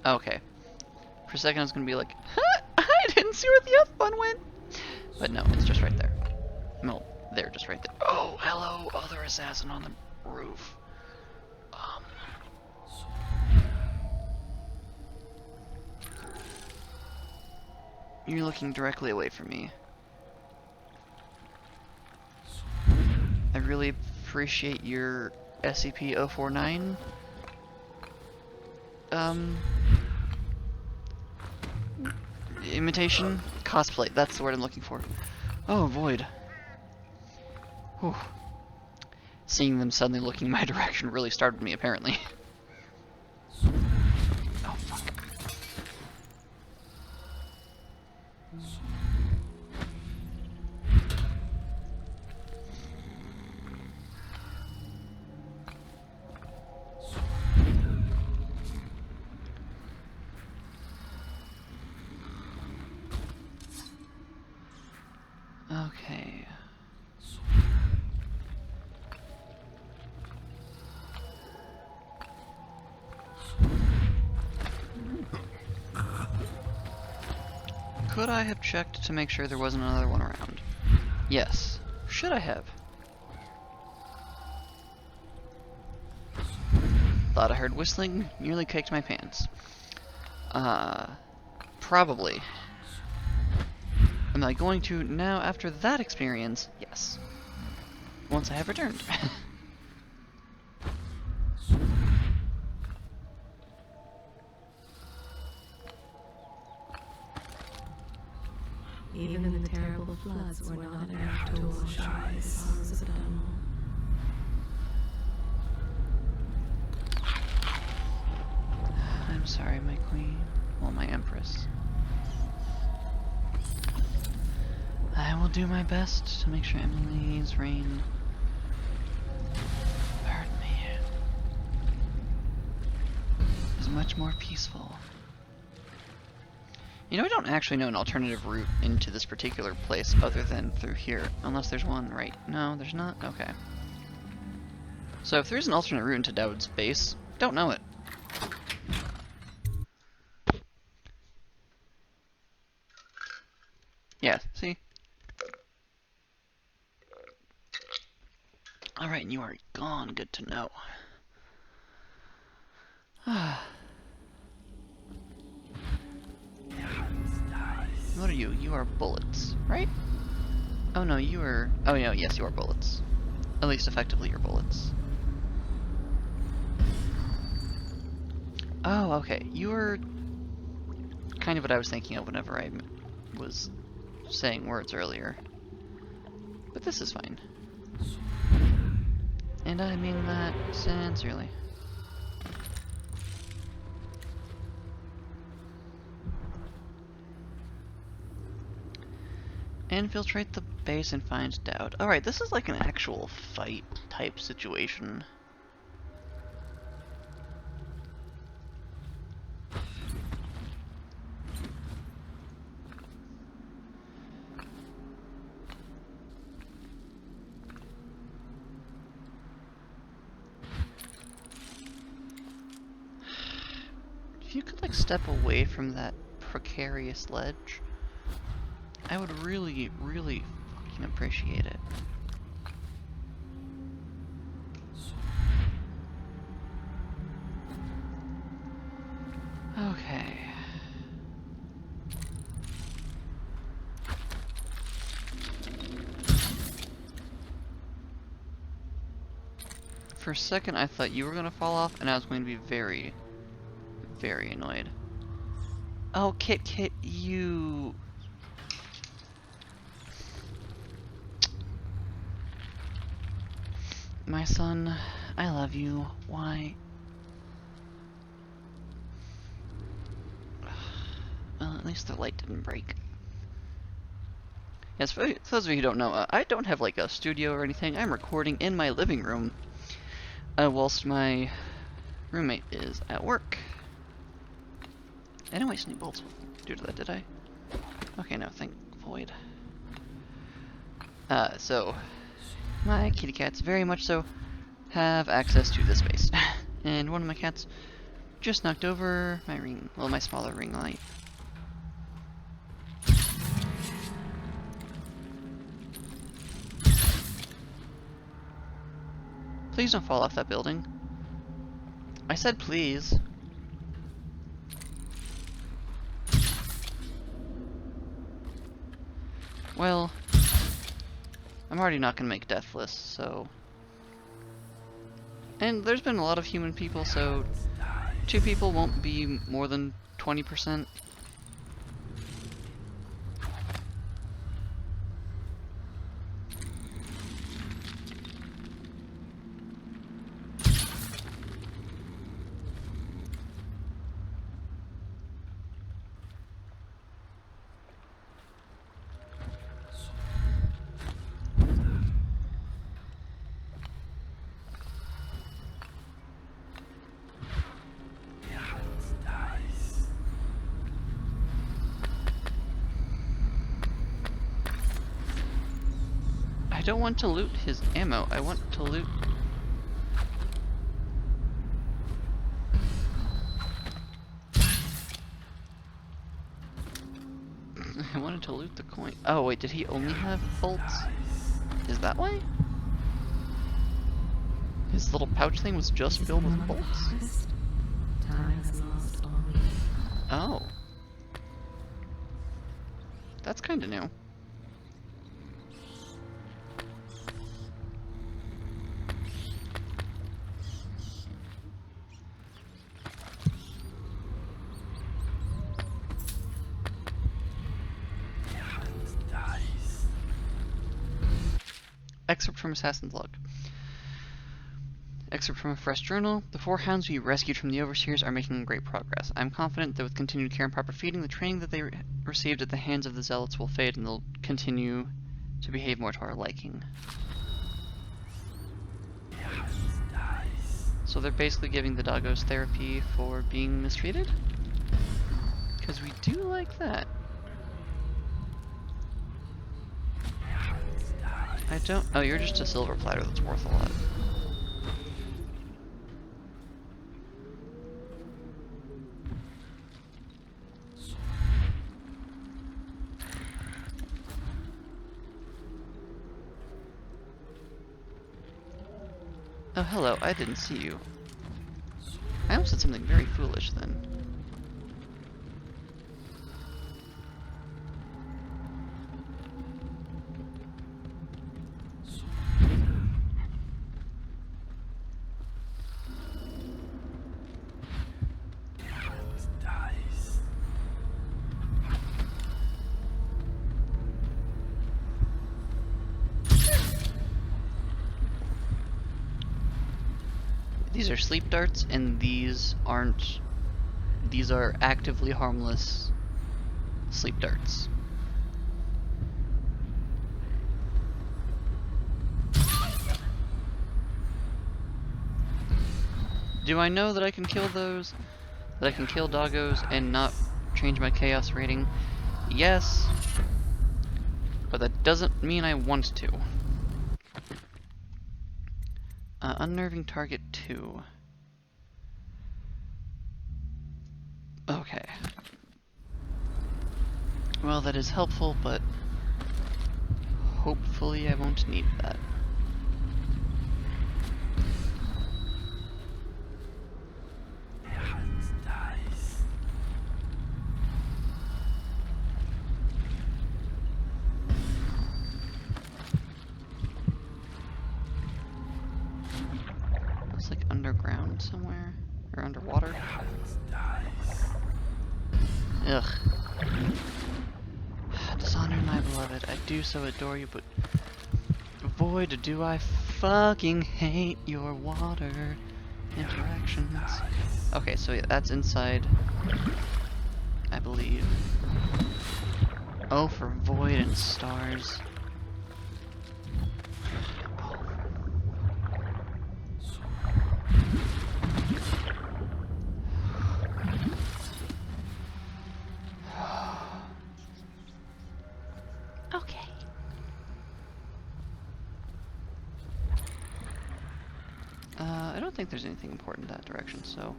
Okay. For a second I was gonna be like, huh, I didn't see where the F1 went! But no, it's just right there. No, there, just right there. Oh, hello, other assassin on the roof. You're looking directly away from me. I really appreciate your SCP-049. Imitation? Cosplay, that's the word I'm looking for. Oh, void. Whew. Seeing them suddenly looking in my direction really startled me, apparently. Oh, fuck. Okay. Could I have checked to make sure there wasn't another one around? Yes. Should I have? Thought I heard whistling, nearly kicked my pants. Probably. Am I going to now after that experience? Yes. Once I have returned. Even the terrible floods were not enough to wash away the sorrows of Dunwall. I'm sorry, my queen. Well, my empress. I will do my best to make sure Emily's reign, pardon me, is much more peaceful. You know, I don't actually know an alternative route into this particular place other than through here. Unless there's one right... No, there's not? Okay. So if there's an alternate route into Dowd's base, don't know it. Yeah, see? Alright, and you are gone. Good to know. What are you? You are bullets, right? Oh no, you are... Oh no, yes, you are bullets. At least effectively you're bullets. Oh, okay. You were kind of what I was thinking of whenever I was saying words earlier. But this is fine. And I mean that sincerely. Infiltrate the base and find Dowd. Alright, this is like an actual fight type situation. If you could like step away from that precarious ledge, I would really, really fucking appreciate it. For a second, I thought you were gonna fall off, and I was going to be very, very annoyed. Oh, Kit, you... My son, I love you. Why? Well, at least the light didn't break. Yes, for those of you who don't know, I don't have like a studio or anything. I'm recording in my living room whilst my roommate is at work. I didn't waste any bolts due to that, did I? Okay, no, thank void. So, my kitty cats very much so have access to this space. And one of my cats just knocked over my ring, well, my smaller ring light. Please don't fall off that building. I said please. Well, I'm already not gonna make deathless, so... And there's been a lot of human people, so 2 people won't be more than 20%. I don't want to loot his ammo, I want to loot... I wanted to loot the coin. Oh wait, did he only have bolts? Is that why? His little pouch thing was just filled with bolts? Time has lost all meaning. Oh. That's kinda new. Excerpt from Assassin's Log. Excerpt from a fresh journal. The 4 hounds we rescued from the overseers are making great progress. I am confident that with continued care and proper feeding, the training that they received at the hands of the zealots will fade and they'll continue to behave more to our liking. So they're basically giving the doggos therapy for being mistreated? Because we do like that. I don't... Oh, you're just a silver platter that's worth a lot. Oh, hello, I didn't see you. I almost said something very foolish then. These are sleep darts, and these aren't... These are actively harmless sleep darts. Do I know that I can kill those? That I can kill doggos and not change my chaos rating? Yes. But that doesn't mean I want to. Unnerving target 2. Okay. Well, that is helpful, but hopefully I won't need that. It's like underground somewhere? Or underwater? Ugh. Dishonored, my beloved, I do so adore you, but boy, do I fucking hate your water interactions. Okay, so yeah, that's inside, I believe. Oh, for void and stars. Okay. I don't think there's anything important in that direction, so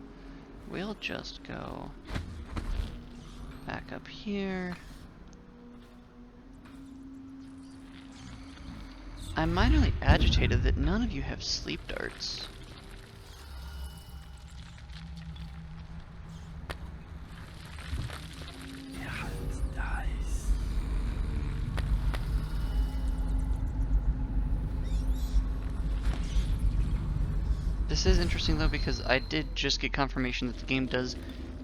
we'll just go back up here. I'm minorly agitated that none of you have sleep darts. This is interesting though, because I did just get confirmation that the game does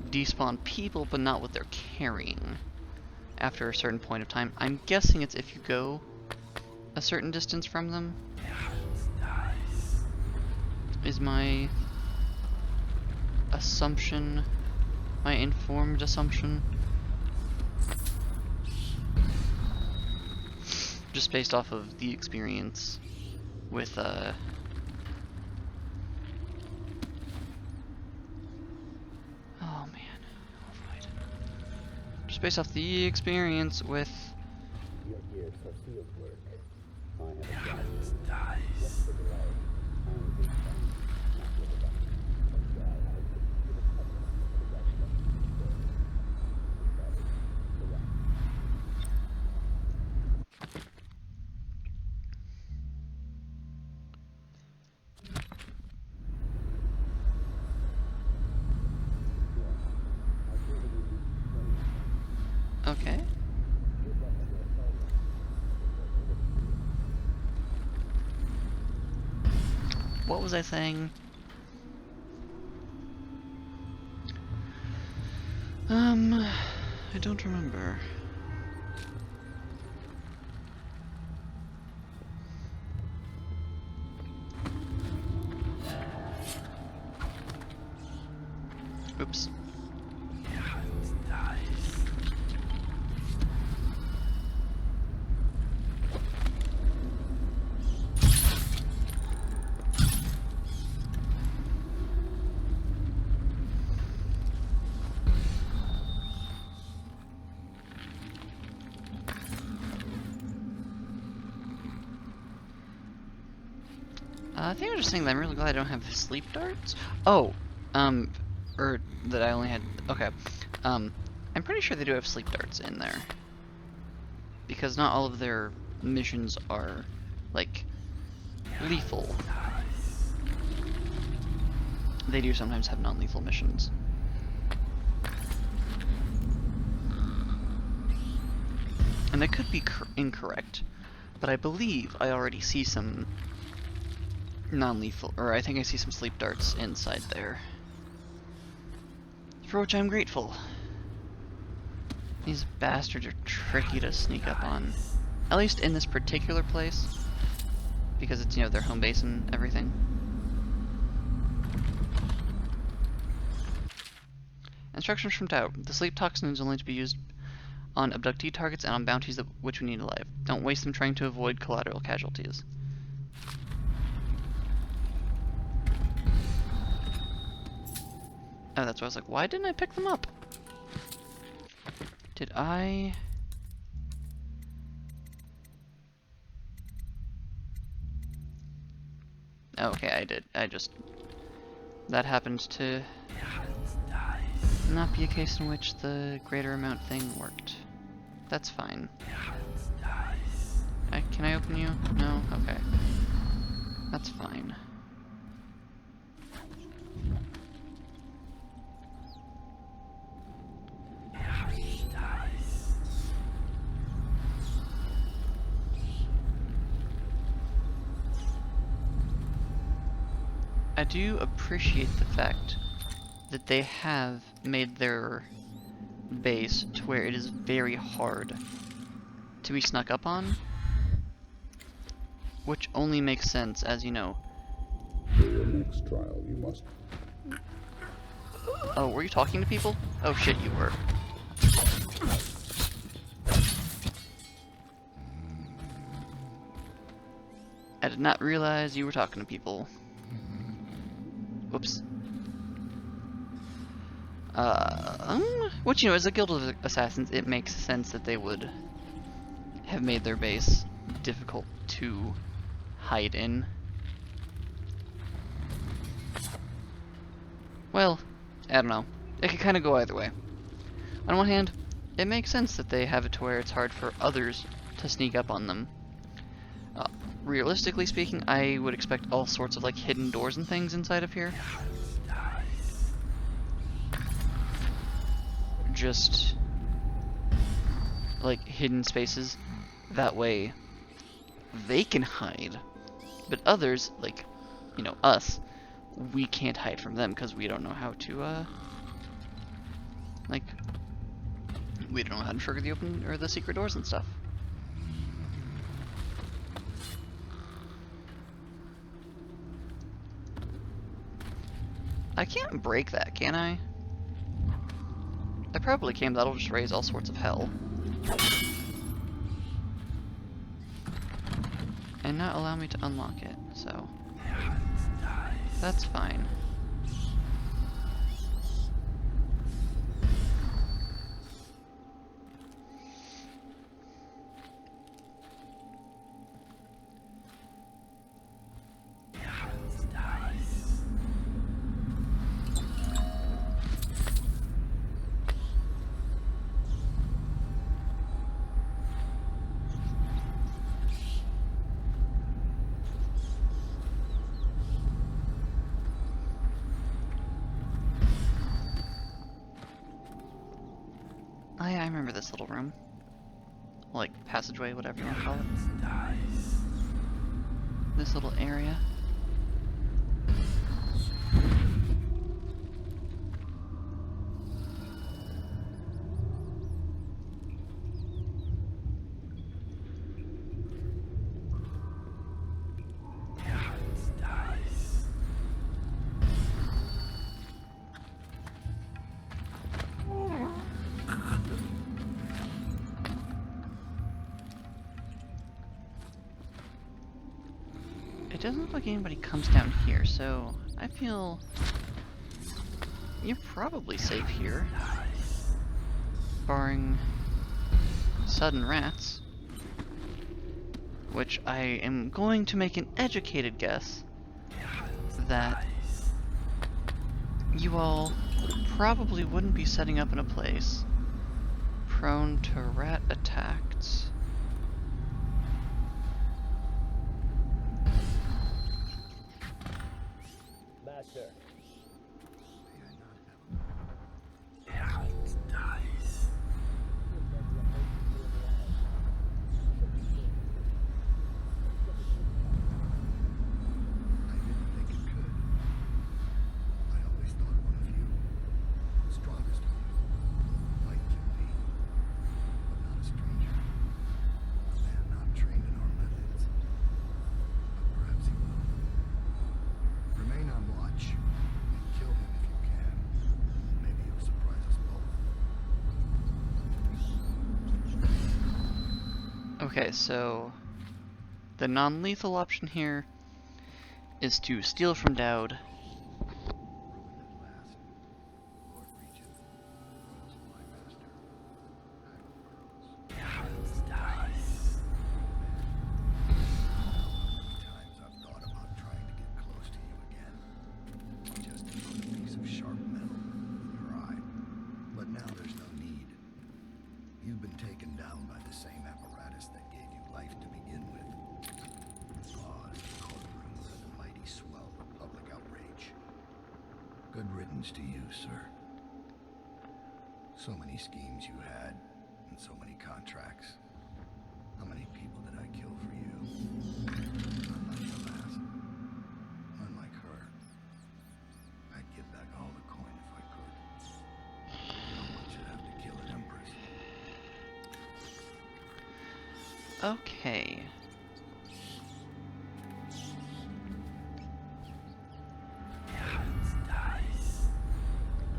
despawn people, but not what they're carrying after a certain point of time. I'm guessing it's if you go a certain distance from them, is my assumption, my informed assumption. Just based off of the experience with, oh man, avoid. Just based off the experience with... You're here for field work. I have a job. What's the delay? I'm big fan. Not with a button. That's why I hope to give a cover for the right stuff. That is correct. Okay. What was I saying? I don't remember. Oops. I think I'm just saying that I'm really glad I don't have sleep darts. Oh, or that I only had, okay. I'm pretty sure they do have sleep darts in there. Because not all of their missions are, like, lethal. They do sometimes have non-lethal missions. And that could be incorrect, but I believe I already see some non-lethal, or I think I see some sleep darts inside there. For which I'm grateful. These bastards are tricky to sneak up on. At least in this particular place. Because it's, you know, their home base and everything. Instructions from Tao. The sleep toxin is only to be used on abductee targets and on bounties which we need alive. Don't waste them trying to avoid collateral casualties. Oh, that's why I was like, why didn't I pick them up? Did I... Oh, okay, I did. I just... That happened to not be a case in which the greater amount thing worked. That's fine. Can I open you? No? Okay. That's fine. I do appreciate the fact that they have made their base to where it is very hard to be snuck up on, which only makes sense as, you know... For your next trial, you must... Oh, were you talking to people? Oh shit, you were. I did not realize you were talking to people. Whoops. Which, you know, as a guild of assassins, it makes sense that they would have made their base difficult to hide in. Well, I don't know. It could kind of go either way. On one hand, it makes sense that they have it to where it's hard for others to sneak up on them. Realistically speaking, I would expect all sorts of like hidden doors and things inside of here. Just like hidden spaces. That way they can hide. But others, like, you know, us, we can't hide from them because we don't know how to, like, we don't know how to trigger the open or the secret doors and stuff. I can't break that, can I? I probably can, that'll just raise all sorts of hell. And not allow me to unlock it, so... That's fine. I remember this little room. Like, passageway, whatever you want to call it. This little area. It doesn't look like anybody comes down here, so I feel you're probably safe here. Barring sudden rats. Which I am going to make an educated guess that you all probably wouldn't be setting up in a place prone to rat attacks. Master. Okay, so the non-lethal option here is to steal from Dowd. You've been taken down by the same apparatus that gave you life to begin with. Laws, courtrooms, and a mighty swell of public outrage. Good riddance to you, sir. So many schemes you had, and so many contracts. How many people did I kill for you? Unlike the last. Unlike her. Okay.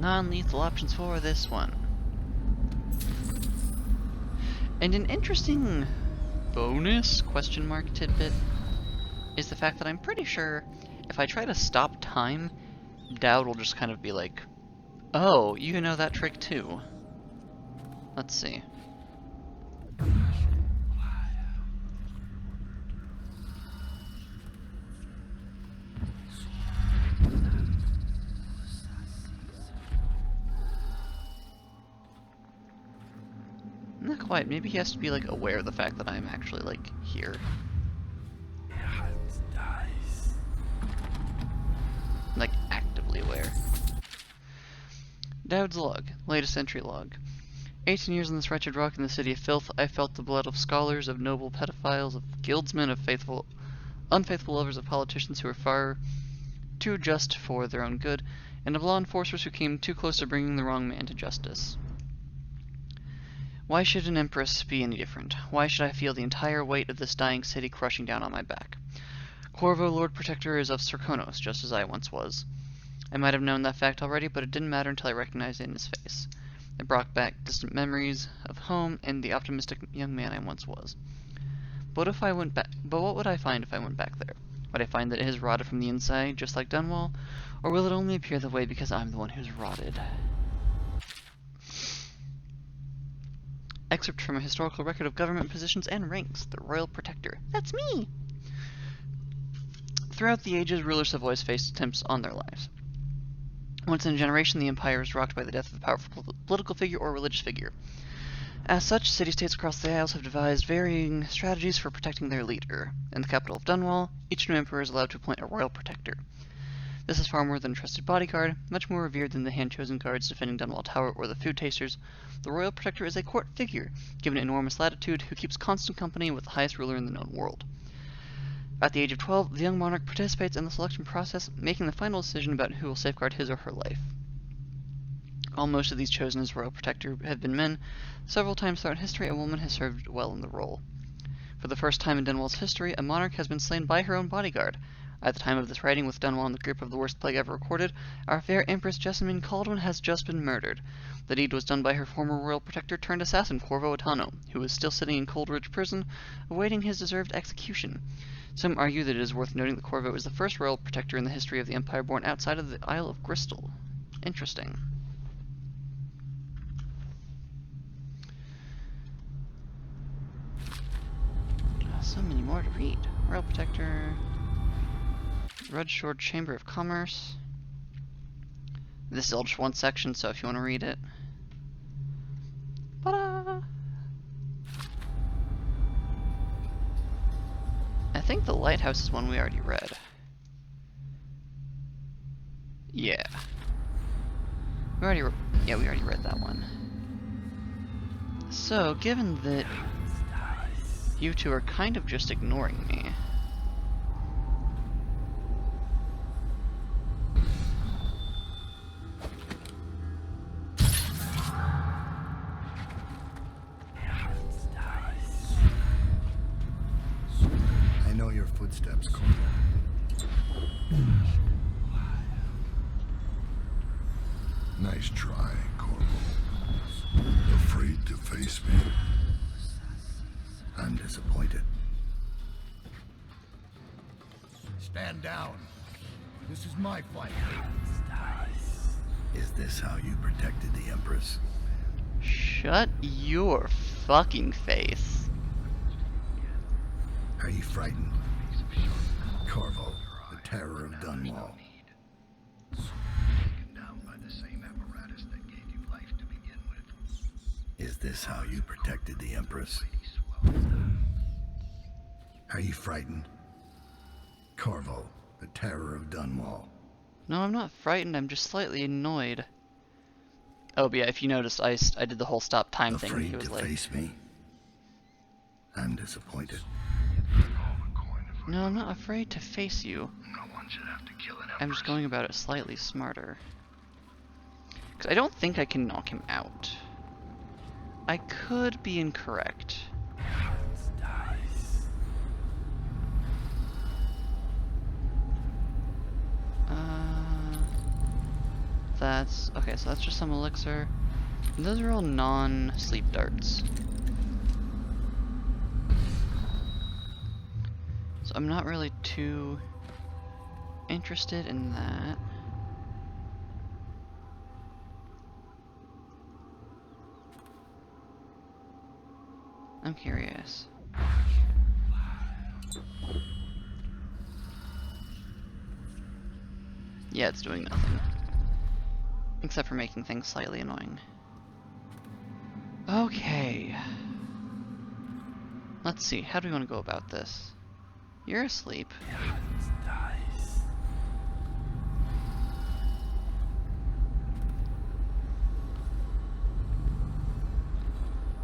Non-lethal options for this one. And an interesting bonus question mark tidbit is the fact that I'm pretty sure if I try to stop time, Dowd will just kind of be like, oh, you know that trick too. Let's see. Not quite. Maybe he has to be like aware of the fact that I'm actually like here. Like actively aware. Dowd's log. Latest entry log. 18 years in this wretched rock in the city of filth, I felt the blood of scholars, of noble pedophiles, of guildsmen, of unfaithful lovers, of politicians who were far too just for their own good, and of law enforcers who came too close to bringing the wrong man to justice. Why should an empress be any different? Why should I feel the entire weight of this dying city crushing down on my back? Corvo, Lord Protector, is of Serkonos, just as I once was. I might have known that fact already, but it didn't matter until I recognized it in his face. It brought back distant memories of home and the optimistic young man I once was. But what would I find if I went back there? Would I find that it has rotted from the inside, just like Dunwall, or will it only appear that way because I'm the one who's rotted? Excerpt from a historical record of government positions and ranks. The Royal Protector. That's me! Throughout the ages, rulers have always faced attempts on their lives. Once in a generation, the empire is rocked by the death of a powerful political figure or religious figure. As such, city-states across the Isles have devised varying strategies for protecting their leader. In the capital of Dunwall, each new emperor is allowed to appoint a royal protector. This is far more than a trusted bodyguard, much more revered than the hand-chosen guards defending Dunwall Tower or the food tasters. The royal protector is a court figure, given enormous latitude, who keeps constant company with the highest ruler in the known world. At the age of 12, the young monarch participates in the selection process, making the final decision about who will safeguard his or her life. While most of these chosen as royal protector have been men, several times throughout history a woman has served well in the role. For the first time in Dunwall's history, a monarch has been slain by her own bodyguard. At the time of this writing, with Dunwall in the grip of the worst plague ever recorded, our fair Empress Jessamine Kaldwin has just been murdered. The deed was done by her former royal protector turned assassin Corvo Atano, who is still sitting in Coldridge Prison, awaiting his deserved execution. Some argue that it is worth noting that Corvo is the first royal protector in the history of the Empire born outside of the Isle of Bristol. Interesting. So many more to read. Royal Protector, Redshore Chamber of Commerce. This is all just one section, so if you want to read it. Ta-da! I think the lighthouse is one we already read. Yeah. We already read that one. So, given that you two are kind of just ignoring me, I know your footsteps, Corvo. Nice try, Corvo. Afraid to face me? I'm disappointed. Stand down. This is my fight. Is this how you protected the Empress? shut your fucking face. Are you frightened? Corvo, the terror of Dunwall. Taken down by the same apparatus that gave you life to begin with. Is this how you protected the Empress? Are you frightened? Corvo, the terror of Dunwall. No, I'm not frightened, I'm just slightly annoyed. Oh, but yeah, if you noticed, I did the whole stop time thing. Afraid It was to like, face me? I'm disappointed. no, I'm not afraid to face you. No one should have to kill an I'm just going about it slightly smarter. Because I don't think I can knock him out. I could be incorrect. that's... Okay, so that's just some elixir. And those are all non-sleep darts. So I'm not really too interested in that. I'm curious. Yeah, it's doing nothing. Except for making things slightly annoying. Okay. Let's see, how do we want to go about this? You're asleep.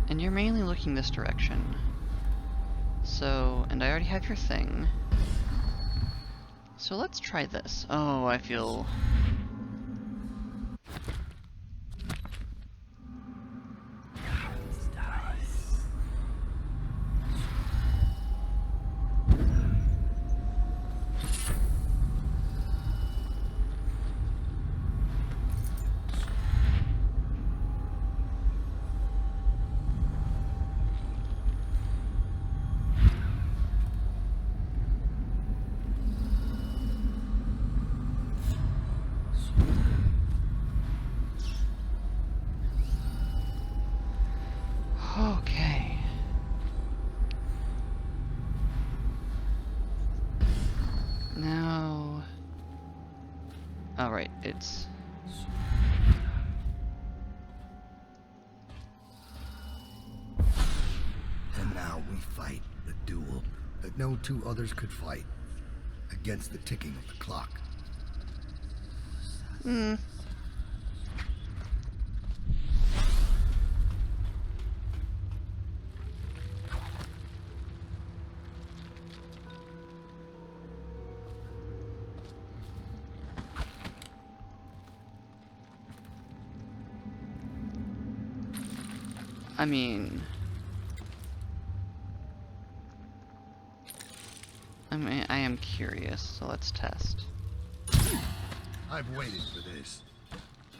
And you're mainly looking this direction. So, and I already have your thing. So let's try this. Oh, I feel... Okay. Now... Alright, it's... And now we fight the duel that no two others could fight against the ticking of the clock. Hmm. I mean, I am curious, so let's test. I've waited for this.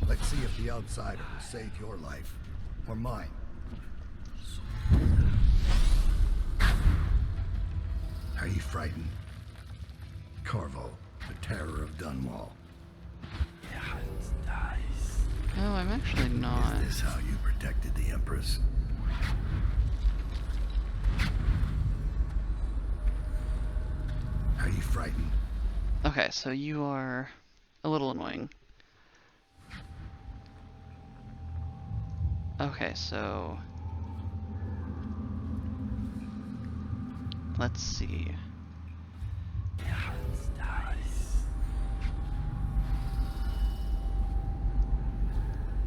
Let's see if the outsider will save your life or mine. Are you frightened? Corvo, the terror of Dunwall. No, I'm actually not. Is this how you protected the Empress? Are you frightened? Okay, so you are a little annoying. Okay, so... Let's see.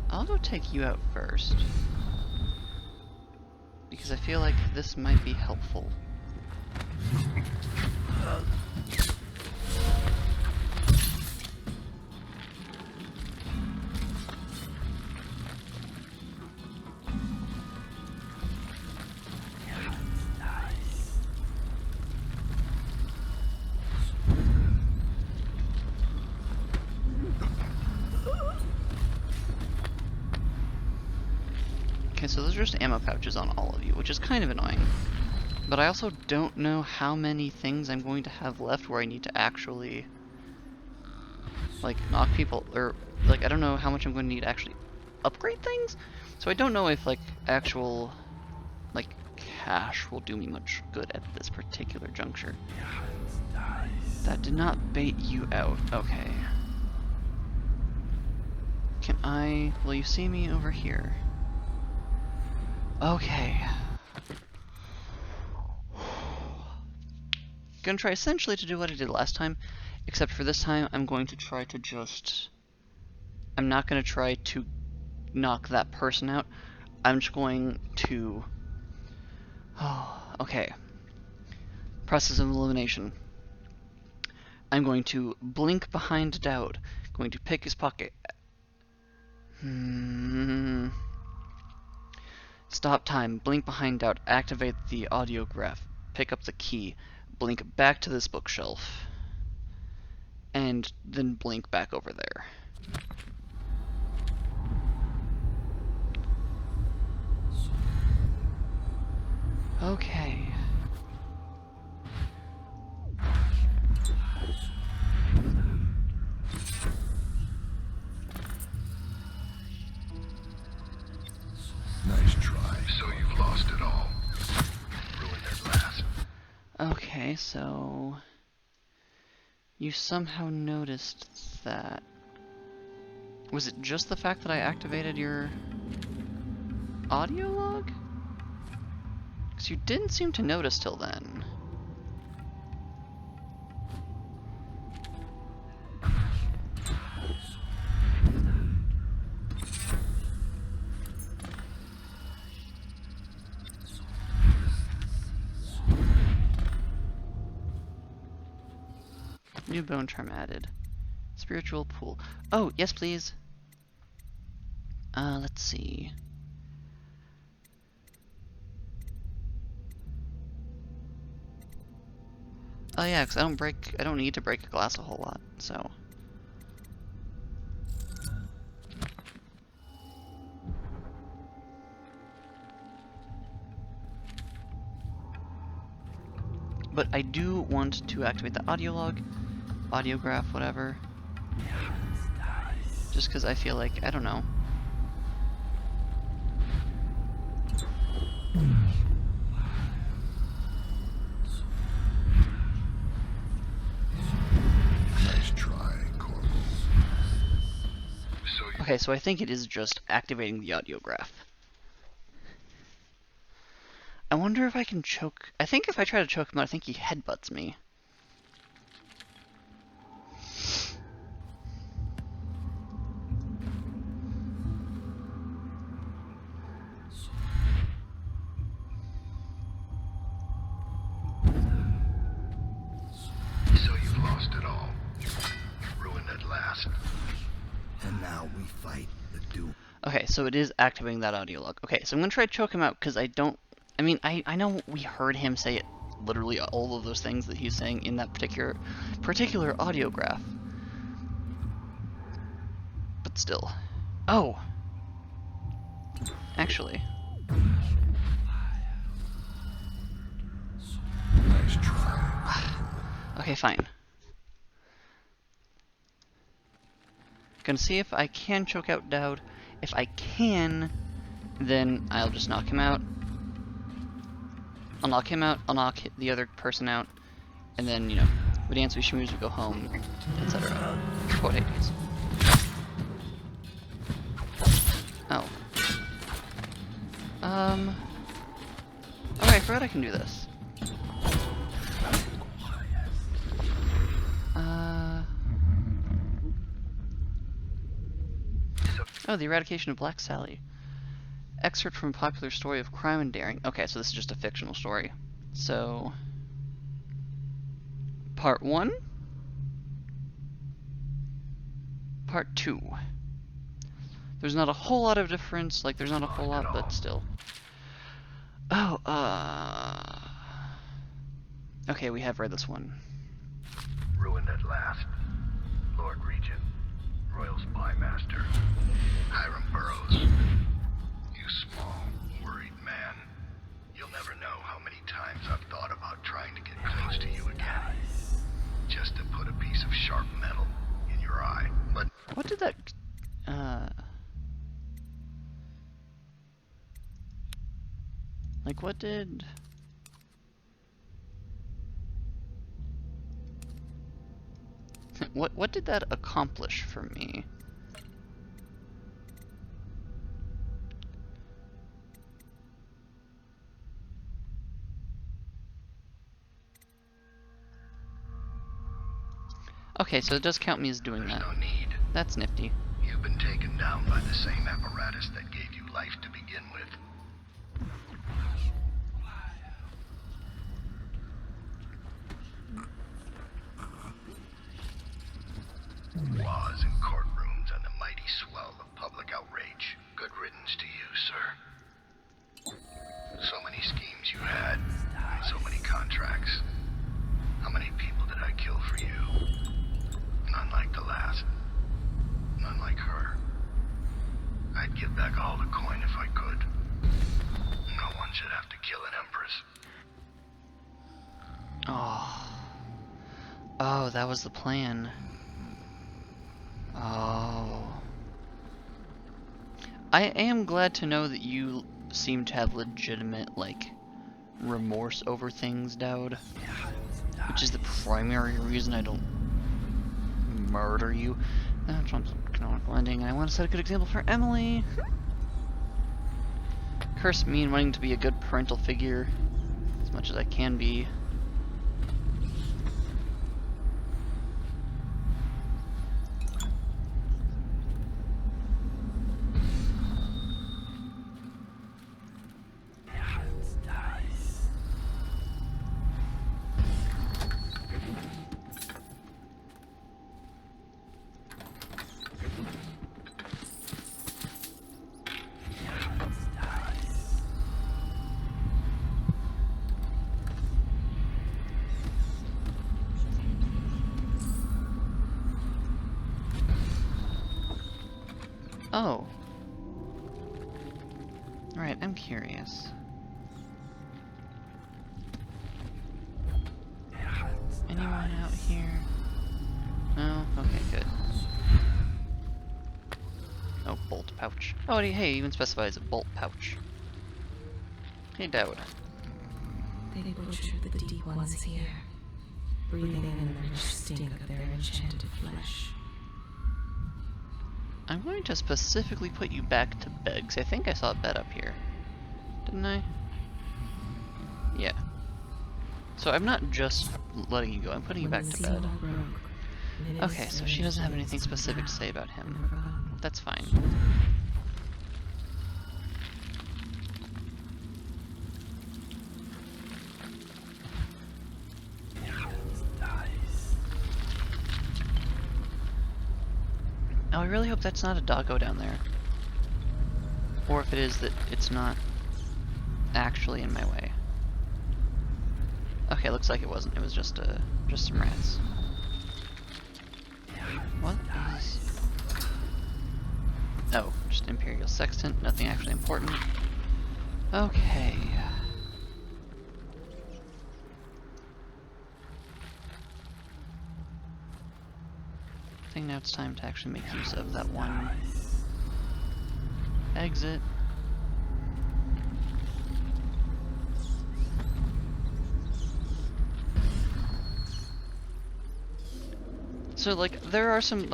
I'll go take you out first. Because I feel like this might be helpful. Okay, so those are just ammo pouches on all of you, which is kind of annoying. But I also don't know how many things I'm going to have left where I need to actually, like, knock people, or, like, I don't know how much I'm going to need to actually upgrade things? So I don't know if, like, actual, like, cash will do me much good at this particular juncture. That did not bait you out. Okay. Will you see me over here? Okay. Gonna try essentially to do what I did last time, except for this time I'm going to try to just... I'm not gonna try to knock that person out. I'm just going to... Oh, okay. Process of elimination. I'm going to blink behind doubt. Going to pick his pocket. Stop time. Blink behind doubt. Activate the audiograph. Pick up the key. Blink back to this bookshelf. And then blink back over there. Okay. Nice try. So you've lost it all. Ruined at last. Okay, so you somehow noticed that. Was it just the fact that I activated your audio log? Because you didn't seem to notice till then. New bone charm added. Spiritual pool. Oh, yes please. Let's see. Oh yeah, because I don't need to break a glass a whole lot, so. But I do want to activate the audio log, audiograph, whatever. Just because I feel like, I don't know. Nice try, Corporal. Okay, so I think it is just activating the audiograph. I wonder if I can choke. I think if I try to choke him out, I think he headbutts me. So you've lost it all. Ruined at last. And now we fight the doom. Okay, so it is activating that audio log. Okay, so I'm gonna try to choke him out because I don't. I mean, I know we heard him say it, literally all of those things that he's saying in that particular audiograph. But still. Oh! Actually. Nice try. Okay, fine. Gonna see if I can choke out Dowd. If I can, then I'll just knock him out. I'll knock him out, I'll knock the other person out, and then, you know, we dance, we schmooze, we go home, etc. Quote Hades. Oh. Okay, I forgot I can do this. Oh, the eradication of Black Sally. Excerpt from a popular story of crime and daring. Okay, so this is just a fictional story. So, part 1, part 2. There's not a whole lot of difference, like there's not a whole lot, but still. Oh, okay, we have read this one. Ruined at last. Lord Regent. Royal Spy Master. Hiram Burroughs. You small, worried man. You'll never know how many times I've thought about trying to get close to you again. Just to put a piece of sharp metal in your eye. But What did that, like what did... What did that accomplish for me? Okay, so it does count me as doing that. no need. That's nifty. You've been taken down by the same apparatus that gave you life to begin with. Laws and courtrooms and the mighty swell of public outrage. Good riddance to you, sir. So many schemes you had, and so many contracts. How many people did I kill for you? None like the last. None like her. I'd give back all the coin if I could. No No one should have to kill an Empress. Oh. Oh, that was the plan. Oh. I am glad to know that you seem to have legitimate, like, remorse over things, Dowd. Which is the primary reason I don't murder you. Trump's a canonical ending, and I want to set a good example for Emily. Curse me in wanting to be a good parental figure as much as I can be. Oh. Right, I'm curious. Anyone out here? No? Okay, good. Oh, bolt pouch. Oh, hey, it even specifies a bolt pouch. Hey, Dowd. They butchered the deep ones here, breathing in the rich stink of their enchanted flesh. I'm going to specifically put you back to bed, 'cause I think I saw a bed up here. Didn't I? Yeah. So I'm not just letting you go, I'm putting you back to bed. Okay, so she doesn't have anything specific to say about him. That's fine. Oh, I really hope that's not a doggo down there. Or if it is, that it's not actually in my way. Okay, looks like it wasn't. It was just some rats. What is... Oh, just Imperial Sextant. Nothing actually important. Okay. I think now it's time to actually make use of that one exit. So, like, there are some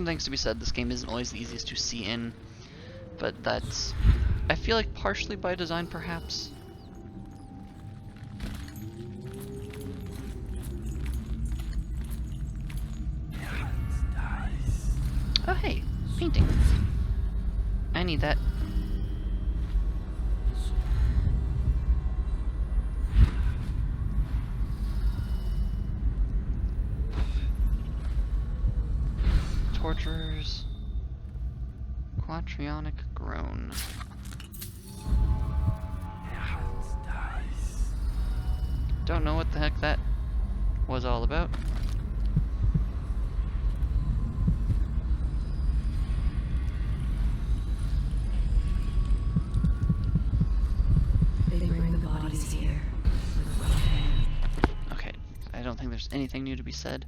things to be said. This game isn't always the easiest to see in, but that's, I feel like, partially by design, perhaps. Oh, hey, painting. I need that. Torturers. Quatrionic groan. Don't know what the heck that was all about. They bring the bodies here with rough hands. Okay, I don't think there's anything new to be said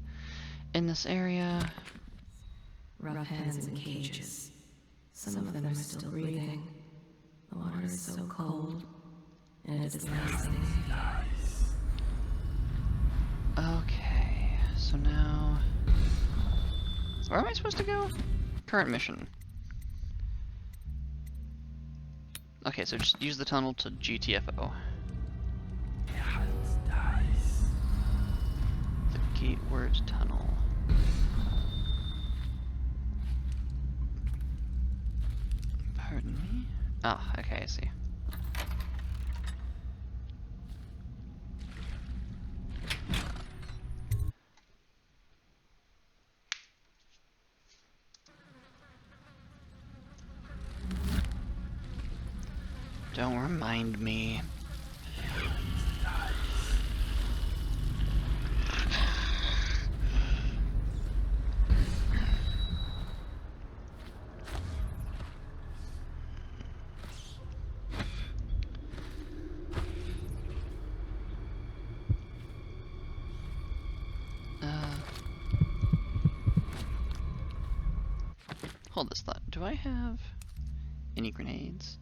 in this area. Rough hands in cages. Some of them are still breathing. The water is so cold, and it's lasting. Okay, so now... Where am I supposed to go? Current mission. Okay, so just use the tunnel to GTFO. The Gateward Tunnel. Pardon me? Oh, okay, I see. Don't remind me. Hold this thought. Do I have any grenades?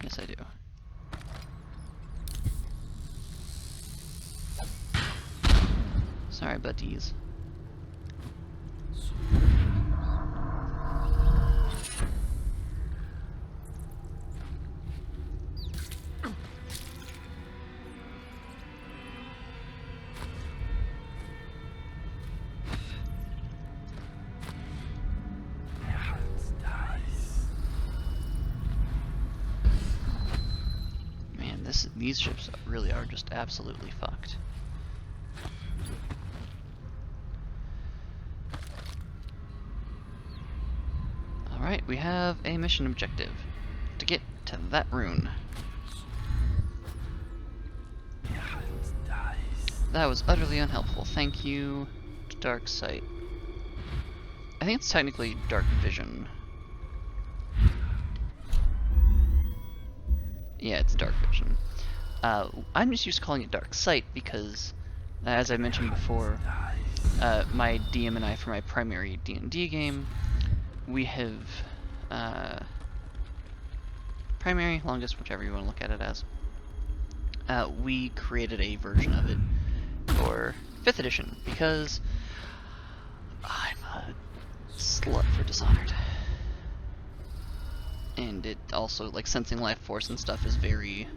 Yes, I do. Sorry, buddies. Man, these ships really are just absolutely fucked. Alright, we have a mission objective. To get to that rune. That was utterly unhelpful. Thank you, Dark Sight. I think it's technically Dark Vision. Yeah, it's Dark Vision. I'm just used to calling it Dark Sight because, as I mentioned before, my DM and I, for my primary D&D game, we have primary, longest, whichever you want to look at it as. We created a version of it for 5th edition because I'm a slut for Dishonored. And it also, like, sensing life force and stuff is very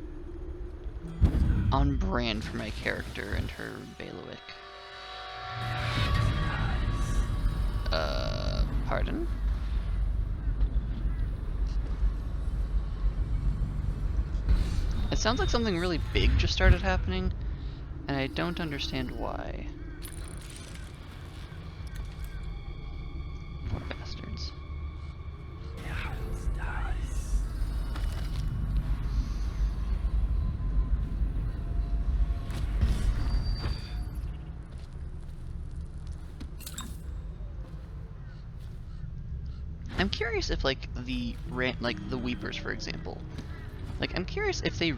on brand for my character and her bailiwick. Pardon? It sounds like something really big just started happening, and I don't understand why. Poor bastards. I'm curious if, like, the Weepers, for example, like, I'm curious if they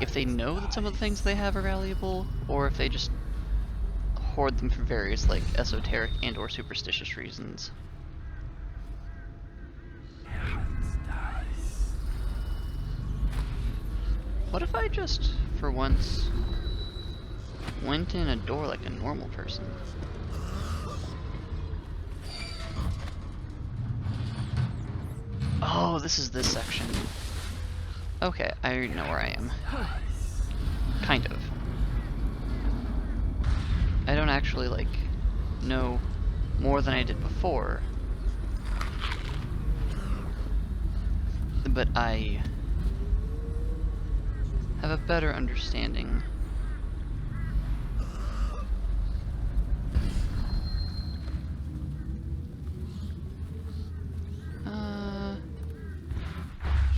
if they know that some of the things they have are valuable, or if they just hoard them for various, like, esoteric and or superstitious reasons. What if I just, for once, went in a door like a normal person? Oh, this is this section. Okay, I know where I am. Kind of. I don't actually, like, know more than I did before. But I have a better understanding.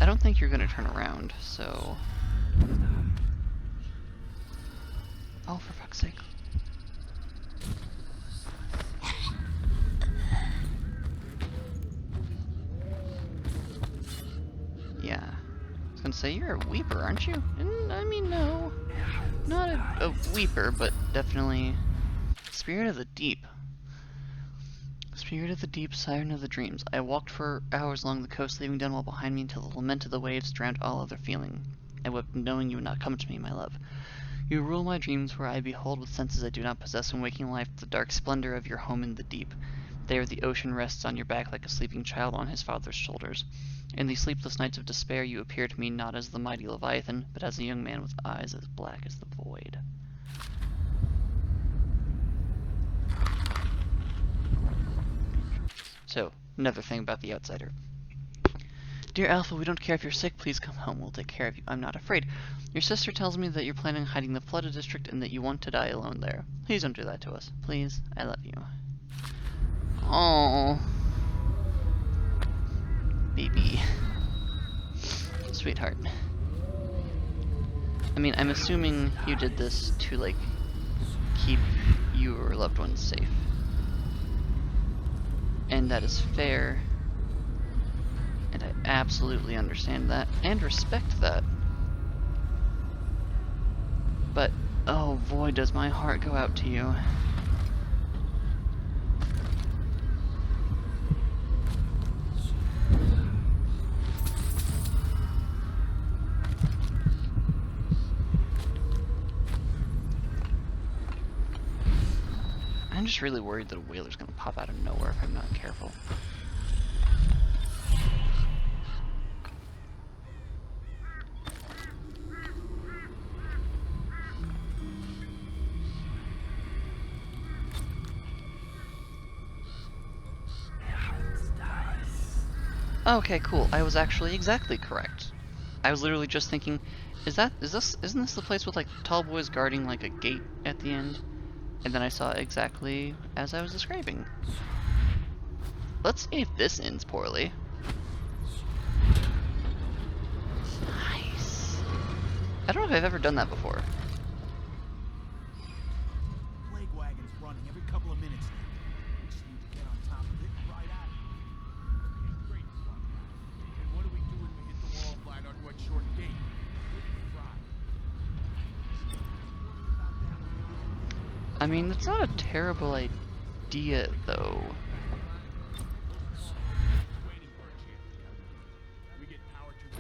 I don't think you're gonna turn around, so... Oh, for fuck's sake. Yeah. I was gonna say, you're a weeper, aren't you? And, I mean, no. Not a weeper, but definitely... Spirit of the Deep. Spirit of the Deep, Siren of the Dreams. I walked for hours along the coast, leaving Dunwell behind me until the lament of the waves drowned all other feeling. I wept, knowing you would not come to me, my love. You rule my dreams, where I behold with senses I do not possess in waking life the dark splendor of your home in the deep. There the ocean rests on your back like a sleeping child on his father's shoulders. In these sleepless nights of despair you appear to me not as the mighty Leviathan, but as a young man with eyes as black as the void. So, another thing about the Outsider. Dear Alpha, we don't care if you're sick, please come home, we'll take care of you. I'm not afraid. Your sister tells me that you're planning on hiding the flooded district and that you want to die alone there. Please don't do that to us. Please, I love you. Oh, baby. Sweetheart. I mean, I'm assuming you did this to, like, keep your loved ones safe. And that is fair. And I absolutely understand that and respect that. But, oh boy, does my heart go out to you. just really worried that a whaler's gonna pop out of nowhere if I'm not careful. Okay, cool. I was actually exactly correct. I was literally just thinking, isn't this the place with like tall boys guarding like a gate at the end? And then I saw exactly as I was describing. Let's see if this ends poorly. Nice. I don't know if I've ever done that before. Plague wagon's running every couple of minutes now. We just need to get on top of it right at it. Okay, great spot. And what do we do when we hit the wall flat onto a short gate? I mean, that's not a terrible idea, though. Waiting for a chance to come. We get power to the...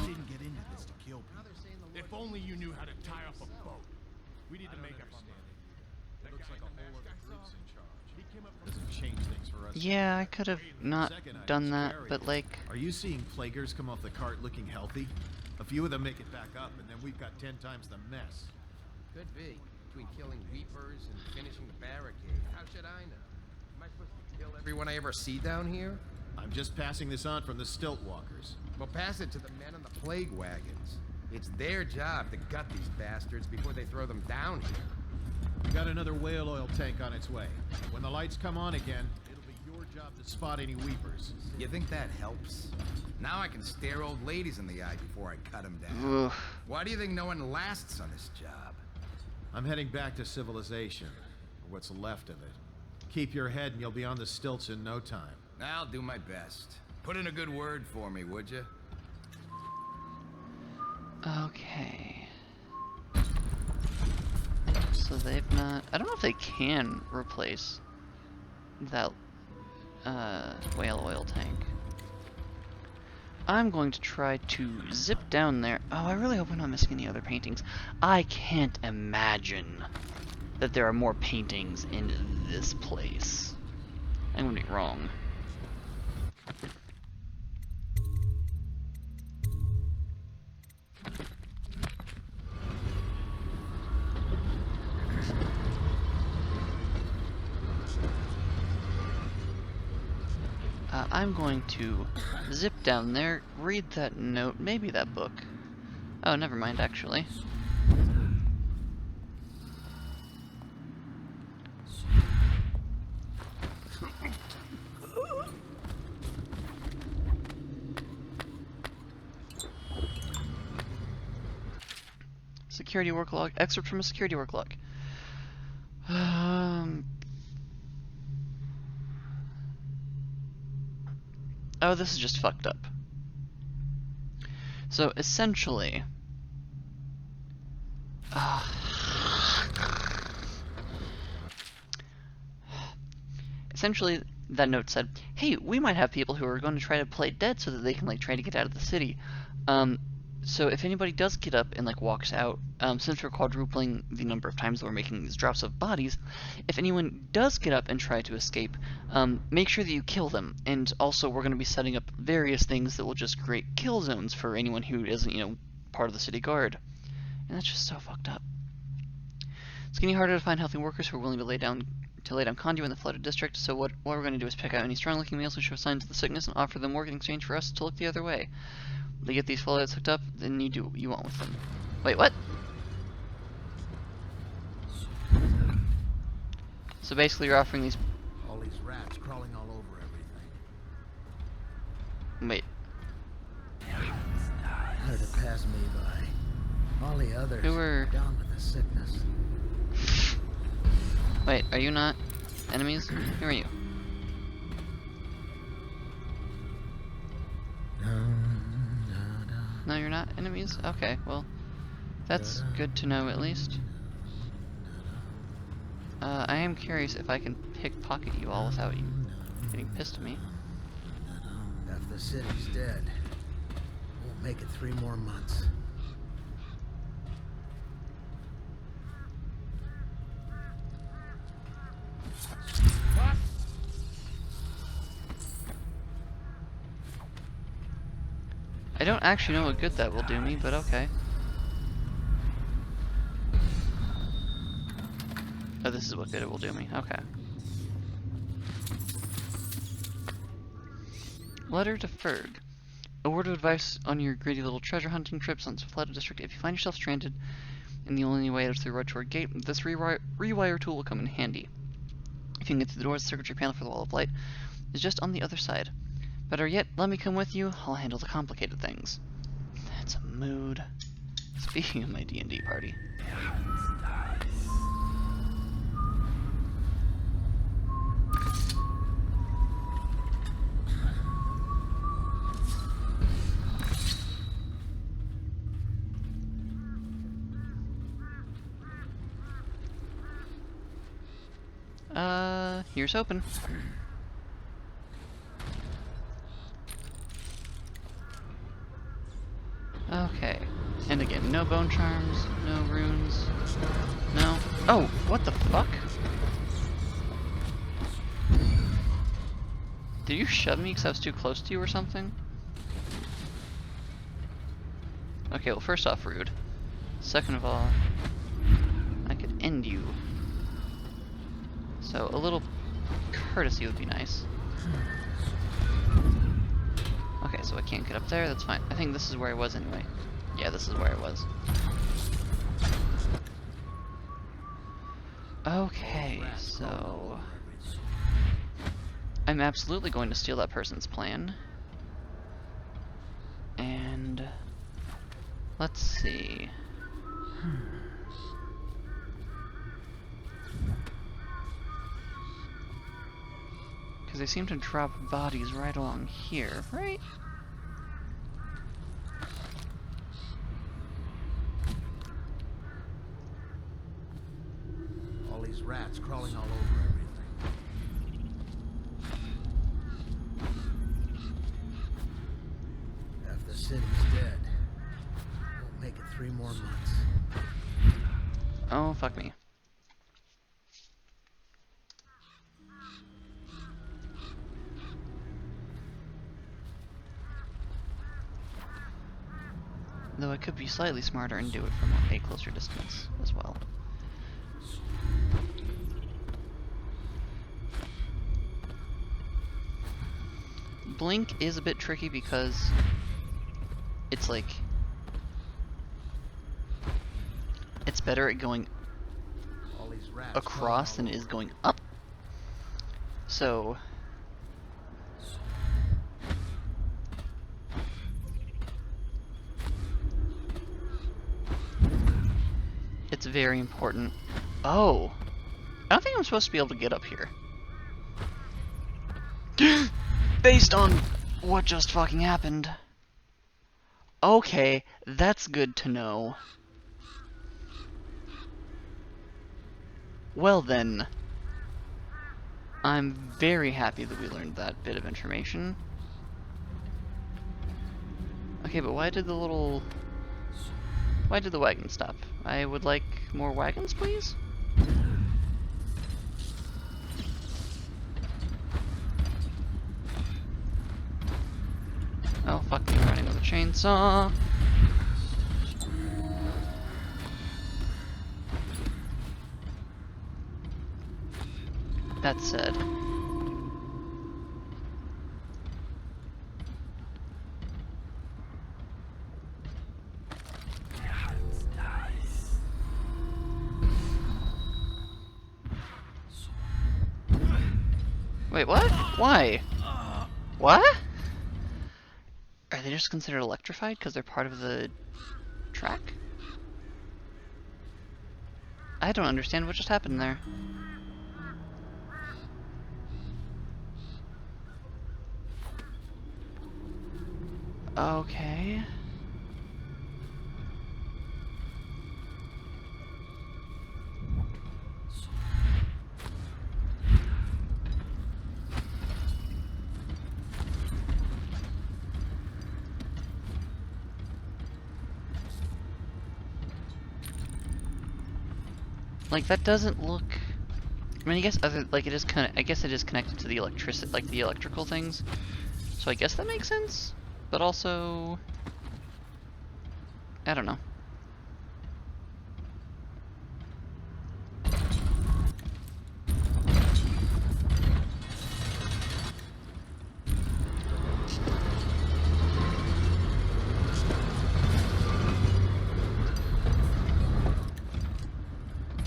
We didn't get into this to kill people. If only you knew how to tie up a boat. We need to make up our mind. It looks like a whole other group's in charge. He came up from... Doesn't change things for us. Yeah, I could have not done that, but like... Are you seeing plaguers come off the cart looking healthy? A few of them make it back up, and then we've got 10 times the mess. Could be. Between killing weepers and finishing the barricade. How should I know? Am I supposed to kill everyone I ever see down here? I'm just passing this on from the stilt walkers. Well, pass it to the men on the plague wagons. It's their job to gut these bastards before they throw them down here. We got another whale oil tank on its way. When the lights come on again, it'll be your job to spot any weepers. You think that helps? Now I can stare old ladies in the eye before I cut them down. Ugh. Why do you think no one lasts on this job? I'm heading back to civilization, or what's left of it. Keep your head and you'll be on the stilts in no time. I'll do my best. Put in a good word for me, would you? Okay. So they've not... I don't know if they can replace that whale oil tank. I'm going to try to zip down there. Oh, I really hope I'm not missing any other paintings. I can't imagine that there are more paintings in this place. I'm gonna be wrong. I'm going to zip down there, read that note, maybe that book. Oh, never mind, actually. Security work log. Excerpt from a security work log. Oh, this is just fucked up. So, essentially... essentially, that note said, hey, we might have people who are going to try to play dead so that they can, like, try to get out of the city. So if anybody does get up and, like, walks out, since we're quadrupling the number of times that we're making these drops of bodies, if anyone does get up and try to escape, make sure that you kill them. And also, we're going to be setting up various things that will just create kill zones for anyone who isn't, you know, part of the city guard. And that's just so fucked up. It's getting harder to find healthy workers who are willing to lay down conduit in the flooded district, so what we're going to do is pick out any strong-looking males who show signs of the sickness and offer them work in exchange for us to look the other way. They get these fallouts hooked up, then you do what you want with them. Wait, what? So basically you're offering these... All these rats crawling all over everything. Wait. Let it pass me by. All the others Who are... down with the sickness. Wait, are you not enemies? Who are you? No, you're not enemies? Okay, well, that's good to know at least. I am curious if I can pickpocket you all without you getting pissed at me. Half the city's dead. Make it 3 more months. I don't actually know what good that will do me, but okay. Oh, this is what good it will do me. Okay. Letter to Ferg. A word of advice on your greedy little treasure hunting trips on Southland District. If you find yourself stranded and the only way out is through the road toward gate, this rewire tool will come in handy. If you can get through the doors, the circuitry panel for the wall of light is just on the other side. Better yet, let me come with you. I'll handle the complicated things. That's a mood. Speaking of my D&D party. Here's hoping. Okay. And again, no bone charms, no runes, no. Oh, what the fuck? Did you shove me because I was too close to you or something? Okay, well, first off, rude. Second of all, I could end you. So, a little courtesy would be nice. Okay, so I can't get up there, that's fine. I think this is where I was anyway. Yeah, this is where I was. Okay, so... I'm absolutely going to steal that person's plan. And... let's see... Because they seem to drop bodies right along here, right? All these rats crawling all over everything. Half the city's dead. Won't make it 3 more months. Oh, fuck me. Though I could be slightly smarter and do it from a closer distance as well. Blink is a bit tricky because it's like... it's better at going across than it is going up. So... it's very important. Oh! I don't think I'm supposed to be able to get up here. Based on what just fucking happened. Okay, that's good to know. Well then, I'm very happy that we learned that bit of information. Okay, but why did the wagon stop? I would like more wagons, please? Oh, fuck me, running with a chainsaw. That said... wait, what? Why? What? Are they just considered electrified because they're part of the track? I don't understand what just happened there. Okay. Like, that doesn't look... I mean, I guess other... Like, it is kind of... I guess it is connected to the electricity... Like, the electrical things. So I guess that makes sense. But also... I don't know.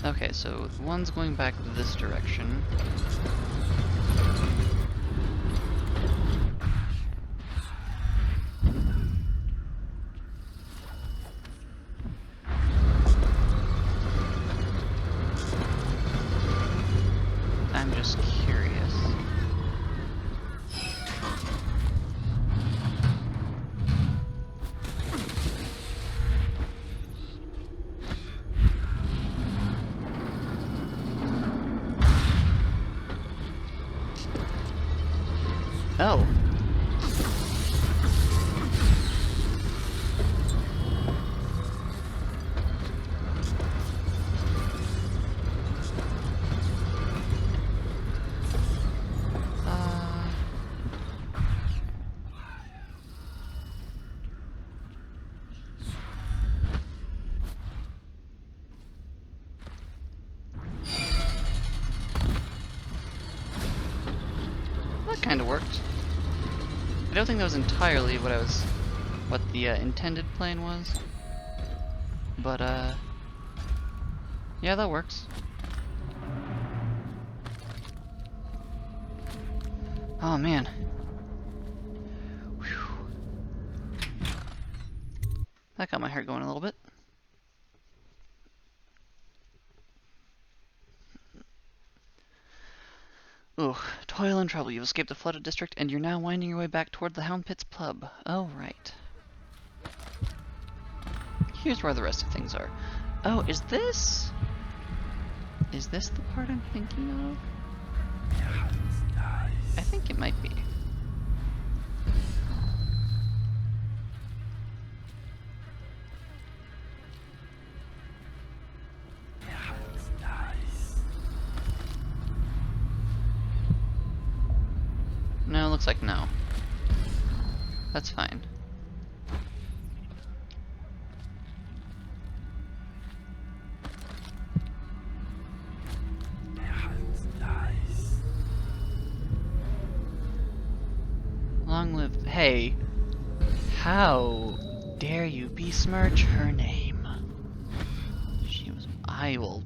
Okay, so one's going back this direction. I'm just curious. Oh. That kind of worked. I don't think that was entirely what the intended plan was, but yeah, that works. Oh man. Whew. That got my heart going a little bit. Ooh, toil and trouble. You've escaped the flooded district, and you're now winding your way back toward the Hound Pit's pub. Oh, right. Here's where the rest of things are. Oh, is this the part I'm thinking of? I think it might be. No, looks like no. That's fine. Long live... Hey! How dare you besmirch her name? She was... I will...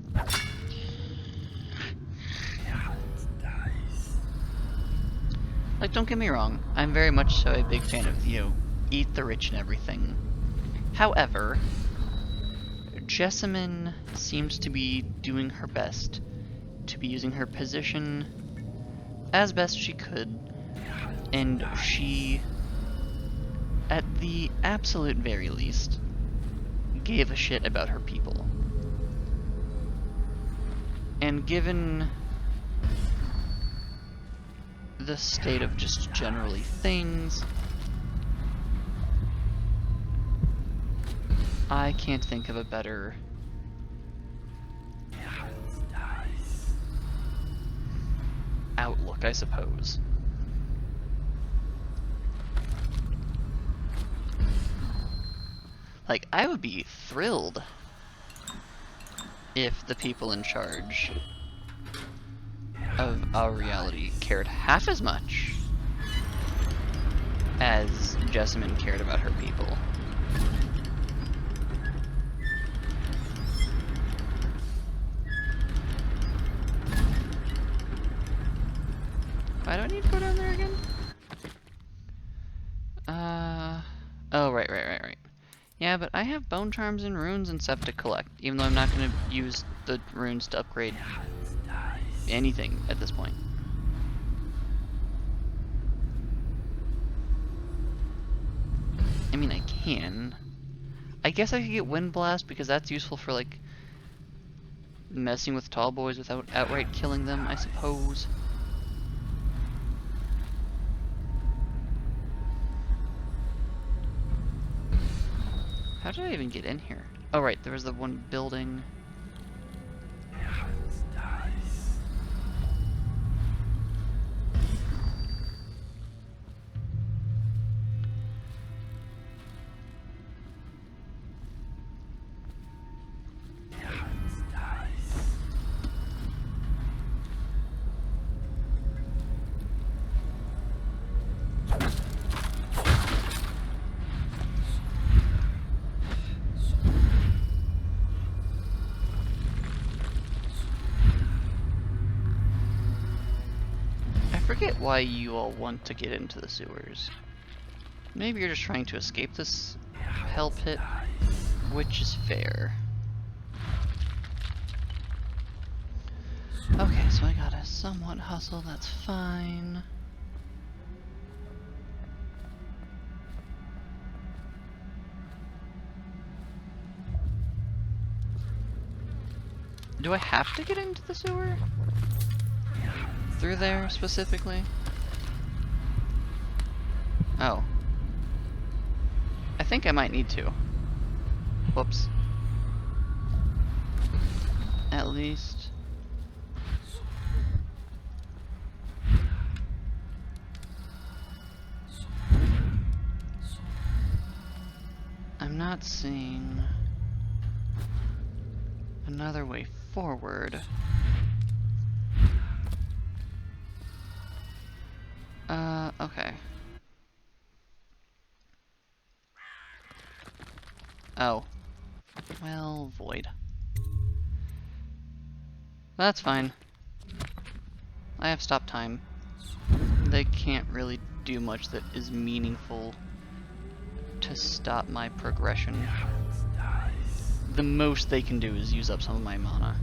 Like, don't get me wrong, I'm very much so a big fan of, you know, eat the rich and everything. However, Jessamine seems to be doing her best to be using her position as best she could, and she, at the absolute very least, gave a shit about her people. And given the state of just generally things, I can't think of a better outlook, I suppose. Like, I would be thrilled if the people in charge of our reality cared half as much as Jessamine cared about her people. Why do I need to go down there again? Oh, right. Yeah, but I have bone charms and runes and stuff to collect, even though I'm not going to use the runes to upgrade anything at this point. I mean, I can. I guess I could get Wind Blast because that's useful for, like, messing with tall boys without outright killing them, I suppose. How did I even get in here? Oh, right, there was the one building. forget why you all want to get into the sewers. Maybe you're just trying to escape this hell pit, which is fair. Okay, so I gotta somewhat hustle, that's fine. Do I have to get into the sewer? Through there, specifically? Oh. I think I might need to. Whoops. At least. I'm not seeing another way forward. Okay. Oh. Well, void. That's fine. I have stop time. They can't really do much that is meaningful to stop my progression. The most they can do is use up some of my mana.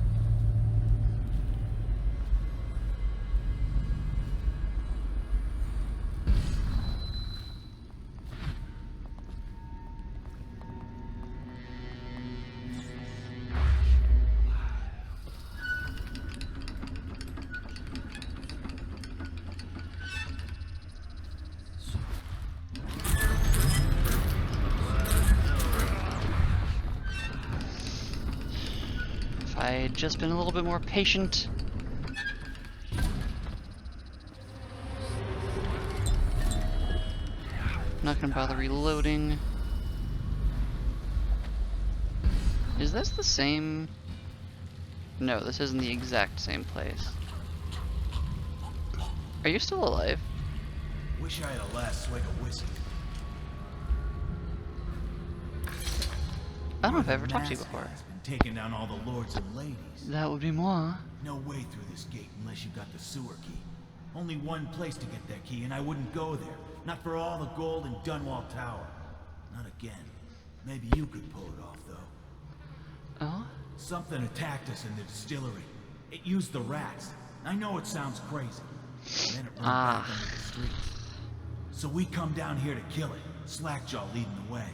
If I had just been a little bit more patient. Not gonna bother reloading. Is this the same? No, this isn't the exact same place. Are you still alive? Wish I had a last swig of whiskey. I don't know if I've ever talked to you before. Has been taking down all the lords and ladies. That would be moi. No way through this gate unless you got the sewer key. Only one place to get that key, and I wouldn't go there. Not for all the gold in Dunwall Tower. Not again. Maybe you could pull it off, though. Oh? Something attacked us in the distillery. It used the rats. I know it sounds crazy. Then it ran back into the streets. So we come down here to kill it. Slackjaw leading the way.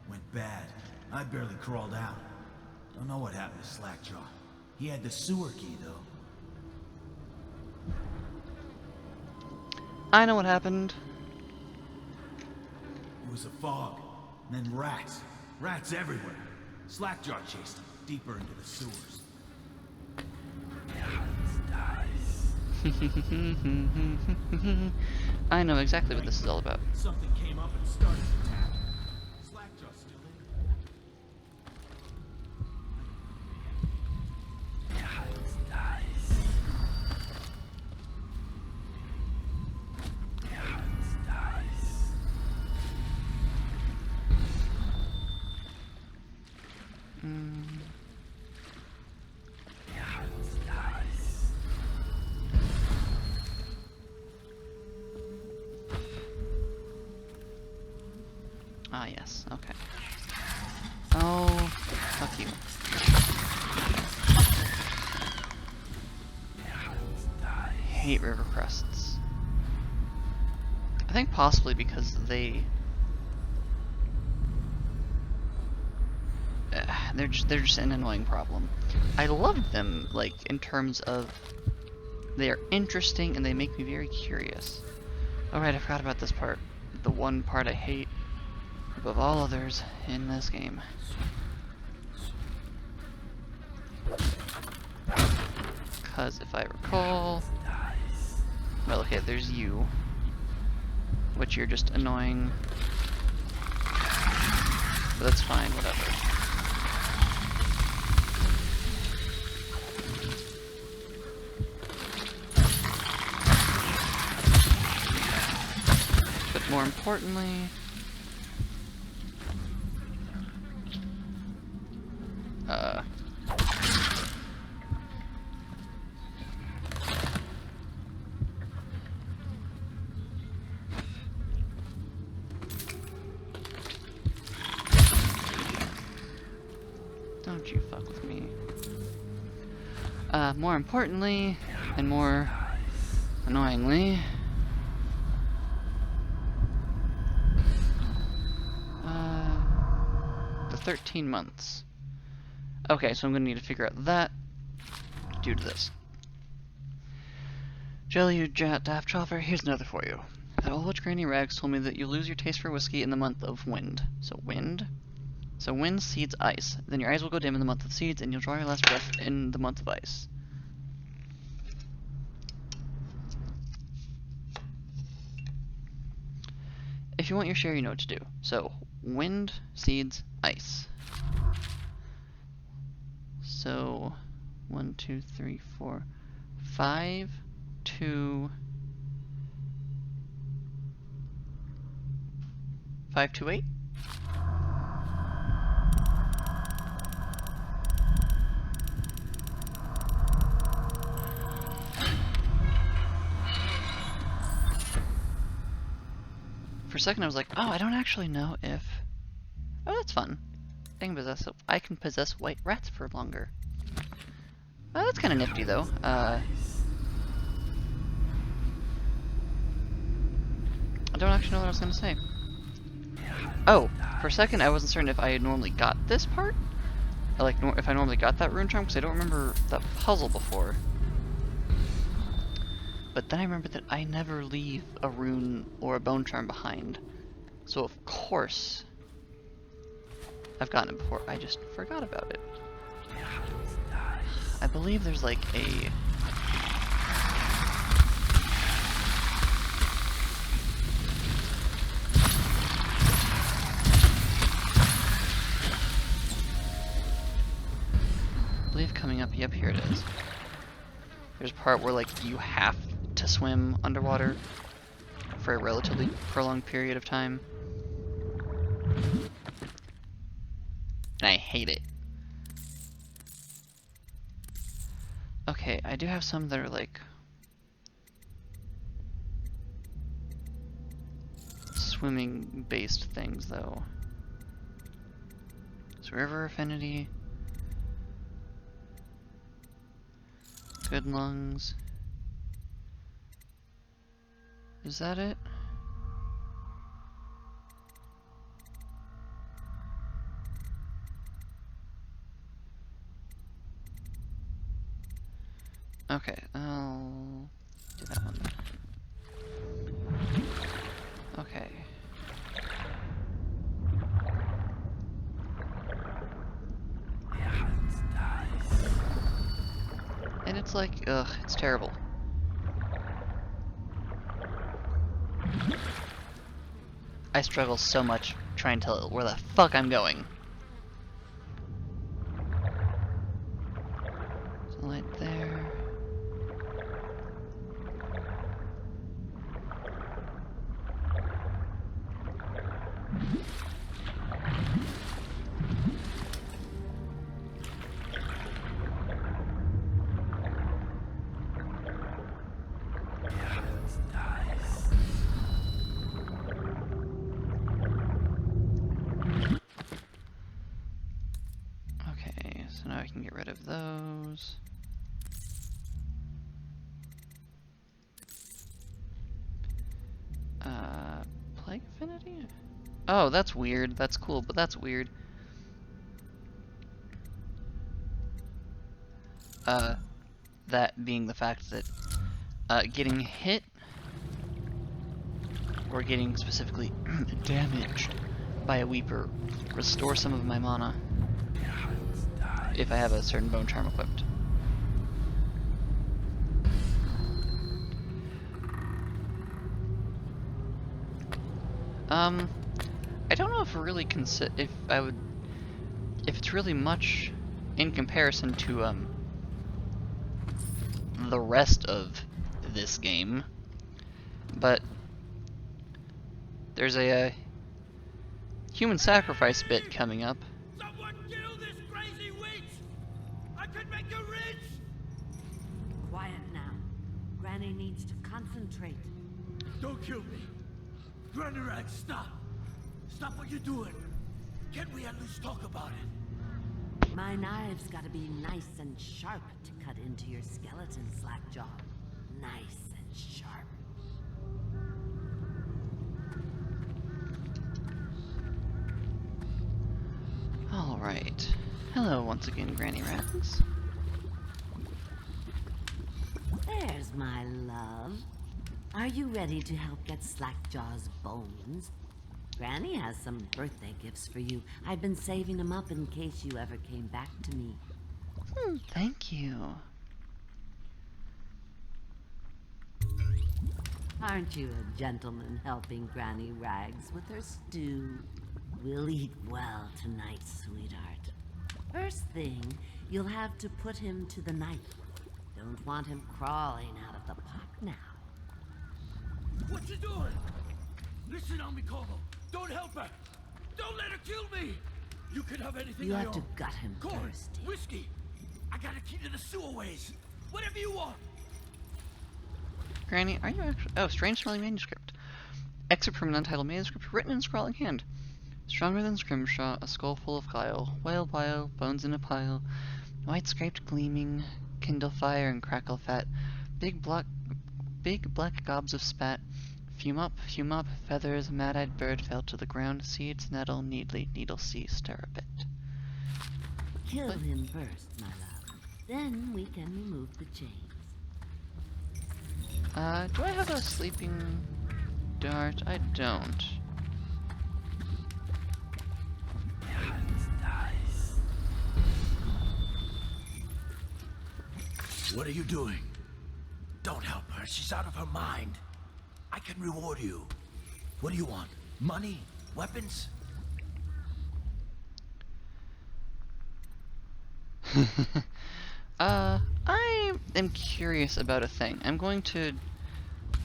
Went bad. I barely crawled out. Don't know what happened to Slackjaw. He had the sewer key, though. I know what happened. It was a fog. And then rats. Rats everywhere. Slackjaw chased him deeper into the sewers. I know exactly what this is all about. Something came up and started attacking. Slackjaw still in. Ah, yes, okay. Oh, fuck you. I hate river crests. I think possibly because they're just an annoying problem. I love them, like, in terms of they are interesting and they make me very curious. Alright, I forgot about this part. The one part I hate above all others in this game. Because if I recall... Well, okay, there's you. Which you're just annoying. But that's fine, whatever. But more importantly... with me. More importantly, and more annoyingly, the 13 months. Okay, so I'm gonna need to figure out that due to this. Jelly, you daft chopper, here's another for you. That old Granny Rags told me that you lose your taste for whiskey in the month of wind. So wind? So wind seeds ice. Then your eyes will go dim in the month of seeds, and you'll draw your last breath in the month of ice. If you want your share, you know what to do. So, wind, seeds, ice. So, 1, 2, 3, 4, 5, 2, 5, 2, 8. For a second, I was like, oh, I don't actually know if. Oh, that's fun. I can possess white rats for longer. Oh, that's kind of nifty, though. I don't actually know what I was going to say. Oh, for a second, I wasn't certain if I had normally got this part. Like, if I normally got that rune charm, because I don't remember that puzzle before. But then I remembered that I never leave a rune or a bone charm behind. So, of course, I've gotten it before. I just forgot about it. I believe there's like a... I believe coming up, yep, here it is. There's a part where like you have to swim underwater for a relatively prolonged period of time. And I hate it. Okay, I do have some that are like swimming based things though. So river affinity. Good lungs. Is that it? Okay, I'll do that one then. Okay. And it's like, ugh, it's terrible. I struggle so much trying to tell where the fuck I'm going. So light there. Okay, so now I can get rid of those. Plague affinity? Oh, that's weird. That's cool, but that's weird. That being the fact that getting hit or getting specifically damaged by a Weeper restores some of my mana if I have a certain bone charm equipped. I don't know if really if it's really much in comparison to the rest of this game, but there's a human sacrifice bit coming up. Someone kill this crazy witch! I could make her rich! Quiet now. Granny needs to concentrate. Don't kill me. Granny, stop. Stop what you're doing. Can't we at least talk about it? My knives gotta be nice and sharp to cut into your skeleton, Slackjaw. Nice and sharp. Alright. Hello once again, Granny Rags. There's my love. Are you ready to help get Slackjaw's bones? Granny has some birthday gifts for you. I've been saving them up in case you ever came back to me. Thank you. Aren't you a gentleman helping Granny Rags with her stew? We'll eat well tonight, sweetheart. First thing, you'll have to put him to the knife. Don't want him crawling out of the pot now. What you doing? Listen on me, Corvo. Don't help her. Don't let her kill me. You can have anything You I have to own. gut him Corn, first, dear. whiskey. I got a key to the sewerways. Whatever you want. Granny, are you actually... Oh, strange smelling manuscript. Excerpt from an untitled manuscript written in scrawling hand. Stronger than Scrimshaw, a skull full of guile. Whale bile, bones in a pile. White scraped gleaming, kindle fire and crackle fat. Big black gobs of spat. Fume up, feathers, mad-eyed bird fell to the ground. Seeds, nettle, needle see, stir a bit. Kill him first, my love. Then we can remove the chains. Do I have a sleeping dart? I don't. What are you doing? Don't help her. She's out of her mind. I can reward you. What do you want? Money? Weapons? I am curious about a thing. I'm going to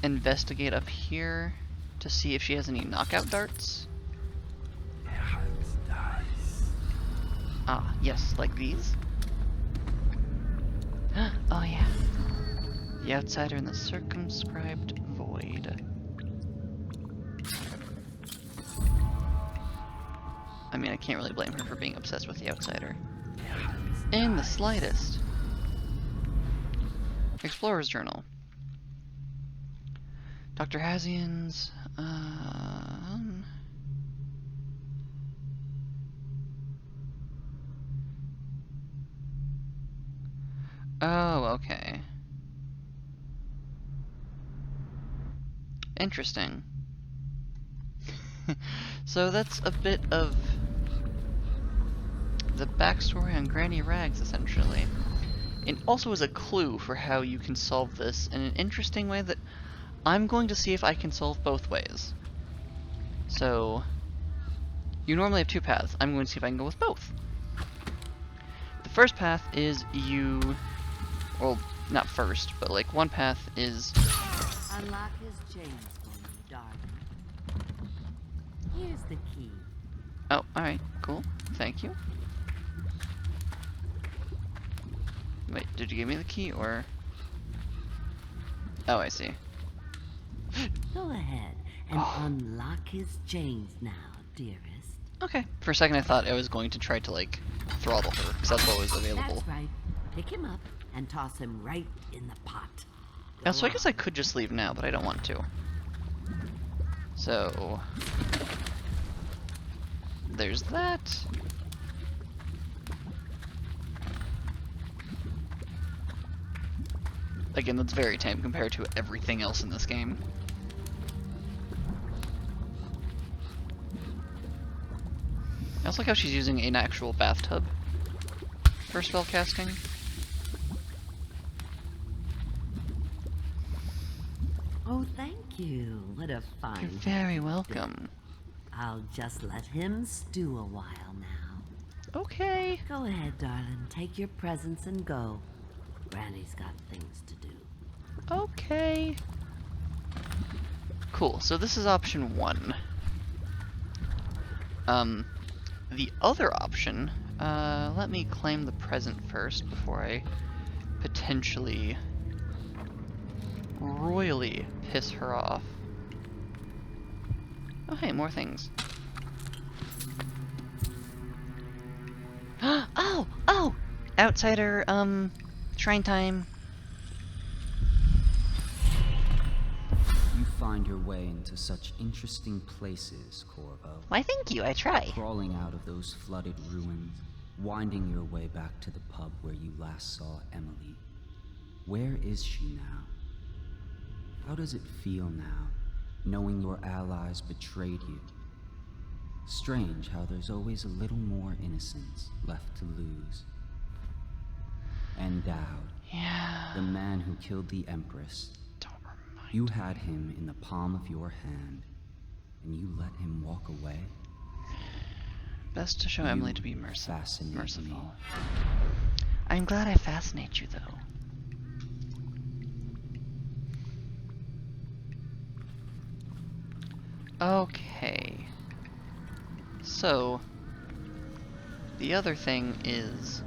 investigate up here to see if she has any knockout darts. Ah, yes, like these. Oh yeah. The outsider in the circumscribed void. I mean, I can't really blame her for being obsessed with the outsider. In the slightest. Explorer's Journal. Dr. Hazian's, Oh, okay. Interesting. So that's a bit of the backstory on Granny Rags, essentially. It also is a clue for how you can solve this in an interesting way that I'm going to see if I can solve both ways. So, you normally have two paths. I'm going to see if I can go with both. The first path is you... Well, not first, but like one path is... Unlock his chains for me, darling. Here's the key. Oh, alright, cool. Thank you. Wait, did you give me the key, or... Oh, I see. Go ahead and unlock his chains now, dearest. Okay. For a second I thought I was going to try to, like, throttle her, because that's what was available. That's right. Pick him up and toss him right in the pot. Now, so I guess I could just leave now, but I don't want to. So... There's that. Again, that's very tame compared to everything else in this game. I also like how she's using an actual bathtub for spell casting. Oh, thank you. What a fine... You're very welcome. I'll just let him stew a while now. Okay. Go ahead, darling. Take your presents and go. Granny's got things to do. Okay. Cool, so this is option one. The other option, let me claim the present first before I potentially royally piss her off. Oh hey, more things. Oh! outsider, shrine time. You find your way into such interesting places, Corvo. Why, thank you, I try. Crawling out of those flooded ruins, winding your way back to the pub where you last saw Emily. Where is she now? How does it feel now, knowing your allies betrayed you? Strange how there's always a little more innocence left to lose. And Dowd, Yeah. the man who killed the Empress. Don't remind You had him in the palm of your hand, and you let him walk away? Best to show You Emily to be merciful. fascinate me. I'm glad I fascinate you, though. Okay. So, the other thing is...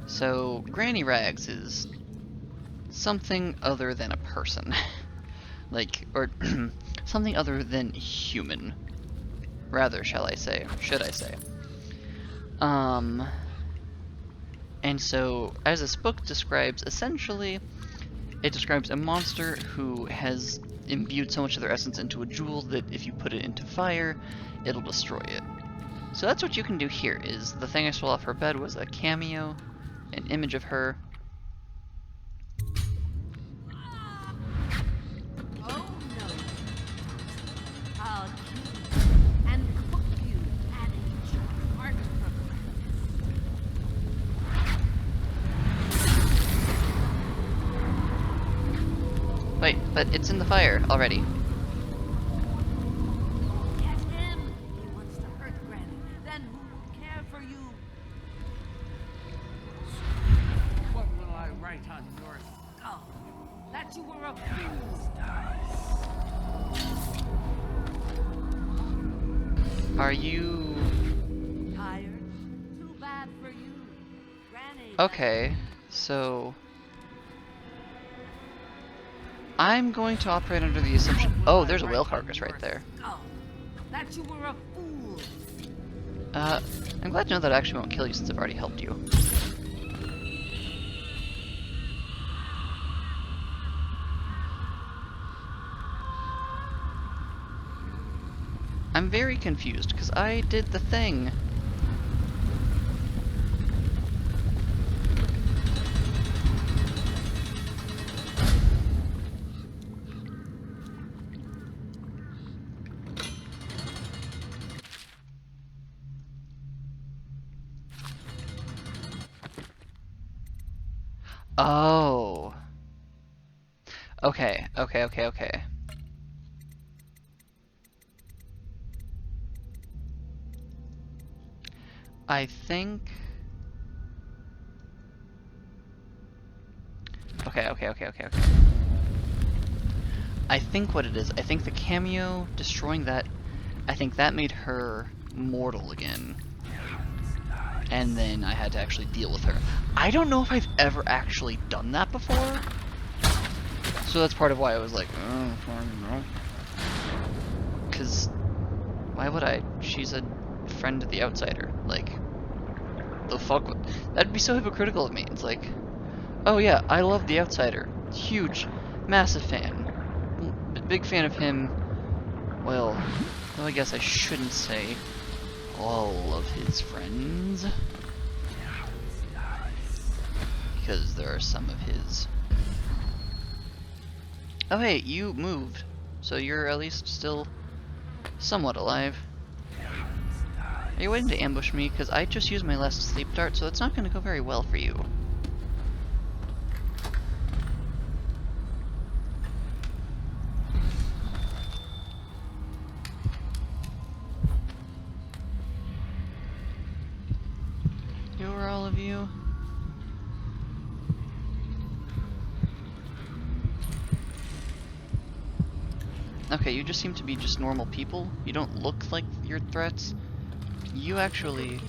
So, Granny Rags is something other than a person. Like, or something other than human. Rather, shall I say. Should I say. And so, as this book describes, essentially, it describes a monster who has imbued so much of their essence into a jewel that if you put it into fire, it'll destroy it. So that's what you can do here, is the thing I stole off her bed was a cameo, an image of her. Oh no. I'll kill you and cook you and eat your heart for Wait, but it's in the fire already. Get him! He wants to hurt Granny. Then who will care for you? What will I write on your skull? That you were a fool. Are you... Tired? Too bad for you. Granny. Okay, so... I'm going to operate under the assumption... Oh, there's a whale carcass right there. Skull. That you were a fool. I'm glad to know that I actually won't kill you since I've already helped you. I'm very confused, because I did the thing. Oh. Okay. I think... Okay. I think what it is, I think the cameo, destroying that, I think that made her mortal again. And then I had to actually deal with her. I don't know if I've ever actually done that before. So that's part of why I was like, oh, I don't know. Because, why would I? She's a friend of the outsider. Like, the fuck? That'd be so hypocritical of me. It's like, oh yeah, I love the outsider. Huge, massive fan. Big fan of him. Well, though I guess I shouldn't say all of his friends. Because there are some of his. Oh hey, you moved. So you're at least still somewhat alive. Are you waiting to ambush me? Because I just used my last sleep dart, so it's not going to go very well for you. Who are all of you? Okay, you just seem to be just normal people. You don't look like you're threats. You actually...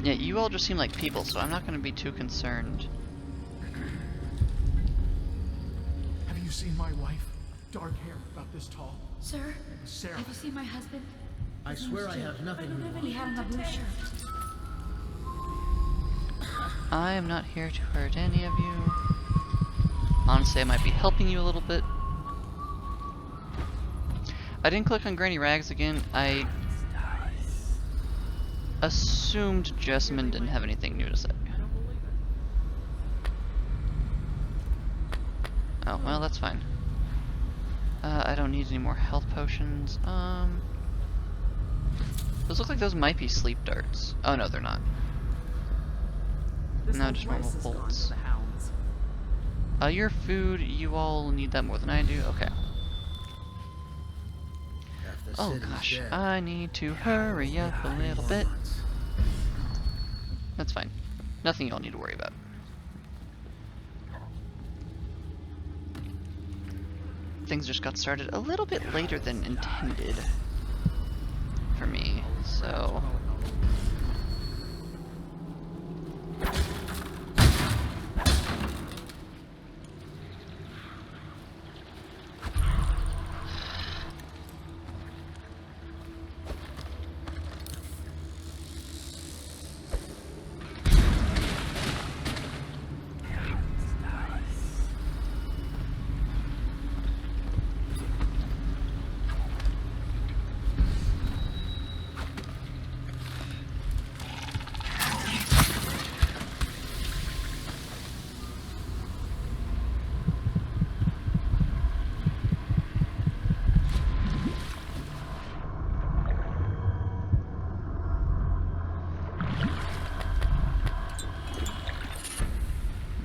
Yeah, you all just seem like people, so I'm not going to be too concerned. Have you seen my wife? Dark hair, about this tall. Sir, Sarah. have you seen my husband? I swear I have nothing to He has a blue shirt. I am not here to hurt any of you. Honestly, I might be helping you a little bit. I didn't click on Granny Rags again. I assumed Jessamine didn't have anything new to say. Oh, well, that's fine. I don't need any more health potions. Those look like those might be sleep darts. Oh, no, they're not. No, just normal bolts. Your food, you all need that more than I do? Okay. Oh gosh, I need to hurry up a little bit. That's fine. Nothing y'all need to worry about. Things just got started a little bit later than intended for me, so...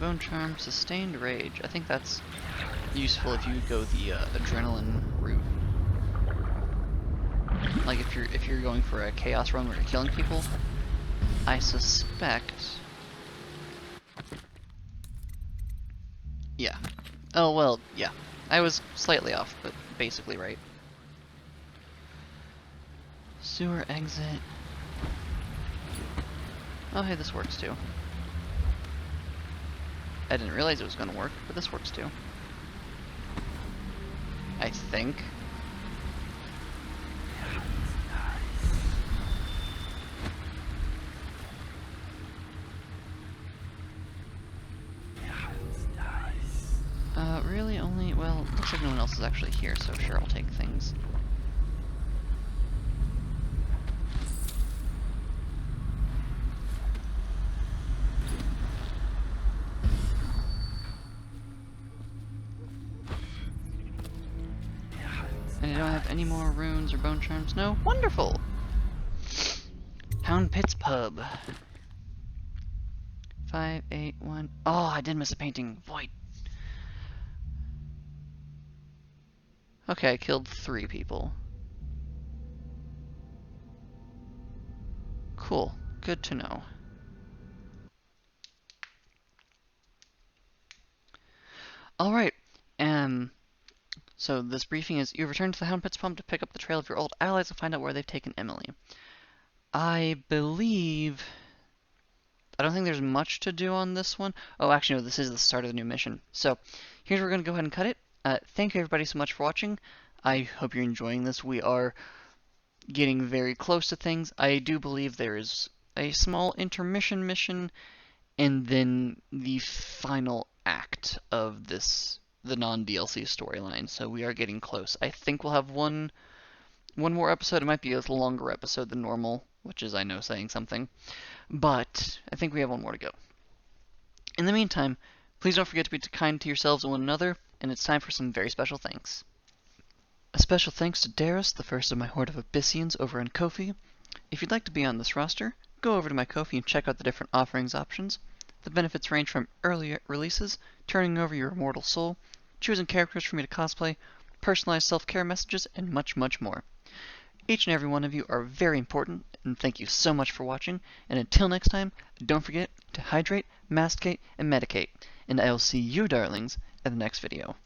Bone Charm, Sustained Rage. I think that's useful if you go the adrenaline route. Like if you're going for a chaos run where you're killing people, I suspect. Yeah. Oh well, yeah. I was slightly off, but basically right. Sewer exit. Oh hey, this works too. I didn't realize it was going to work, but this works too. I think. Really only, well, looks like no one else is actually here, so sure, I'll take things. And I don't have any more runes or bone charms. No? Wonderful! Hound Pit's Pub. 581. Oh, I did miss a painting. Void. Okay, I killed 3 people. Cool. Good to know. Alright. So this briefing is, you return to the Hound Pit's Pub to pick up the trail of your old allies and find out where they've taken Emily. I believe... I don't think there's much to do on this one. Oh, actually, no, this is the start of the new mission. So, here's where we're going to go ahead and cut it. Thank you everybody so much for watching. I hope you're enjoying this. We are getting very close to things. I do believe there is a small intermission mission, and then the final act of this, the non-DLC storyline. So we are getting close. I think we'll have one more episode. It might be a longer episode than normal, which is, I know, saying something. But I think we have one more to go. In the meantime, please don't forget to be kind to yourselves and one another, and it's time for some very special thanks. A special thanks to Darius, the first of my horde of Abyssians over on Ko-fi. If you'd like to be on this roster, go over to my Ko-fi and check out the different offerings options. The benefits range from early releases, turning over your immortal soul, choosing characters for me to cosplay, personalized self-care messages, and much, much more. Each and every one of you are very important, and thank you so much for watching, and until next time, don't forget to hydrate, masticate, and medicate, and I'll see you darlings in the next video.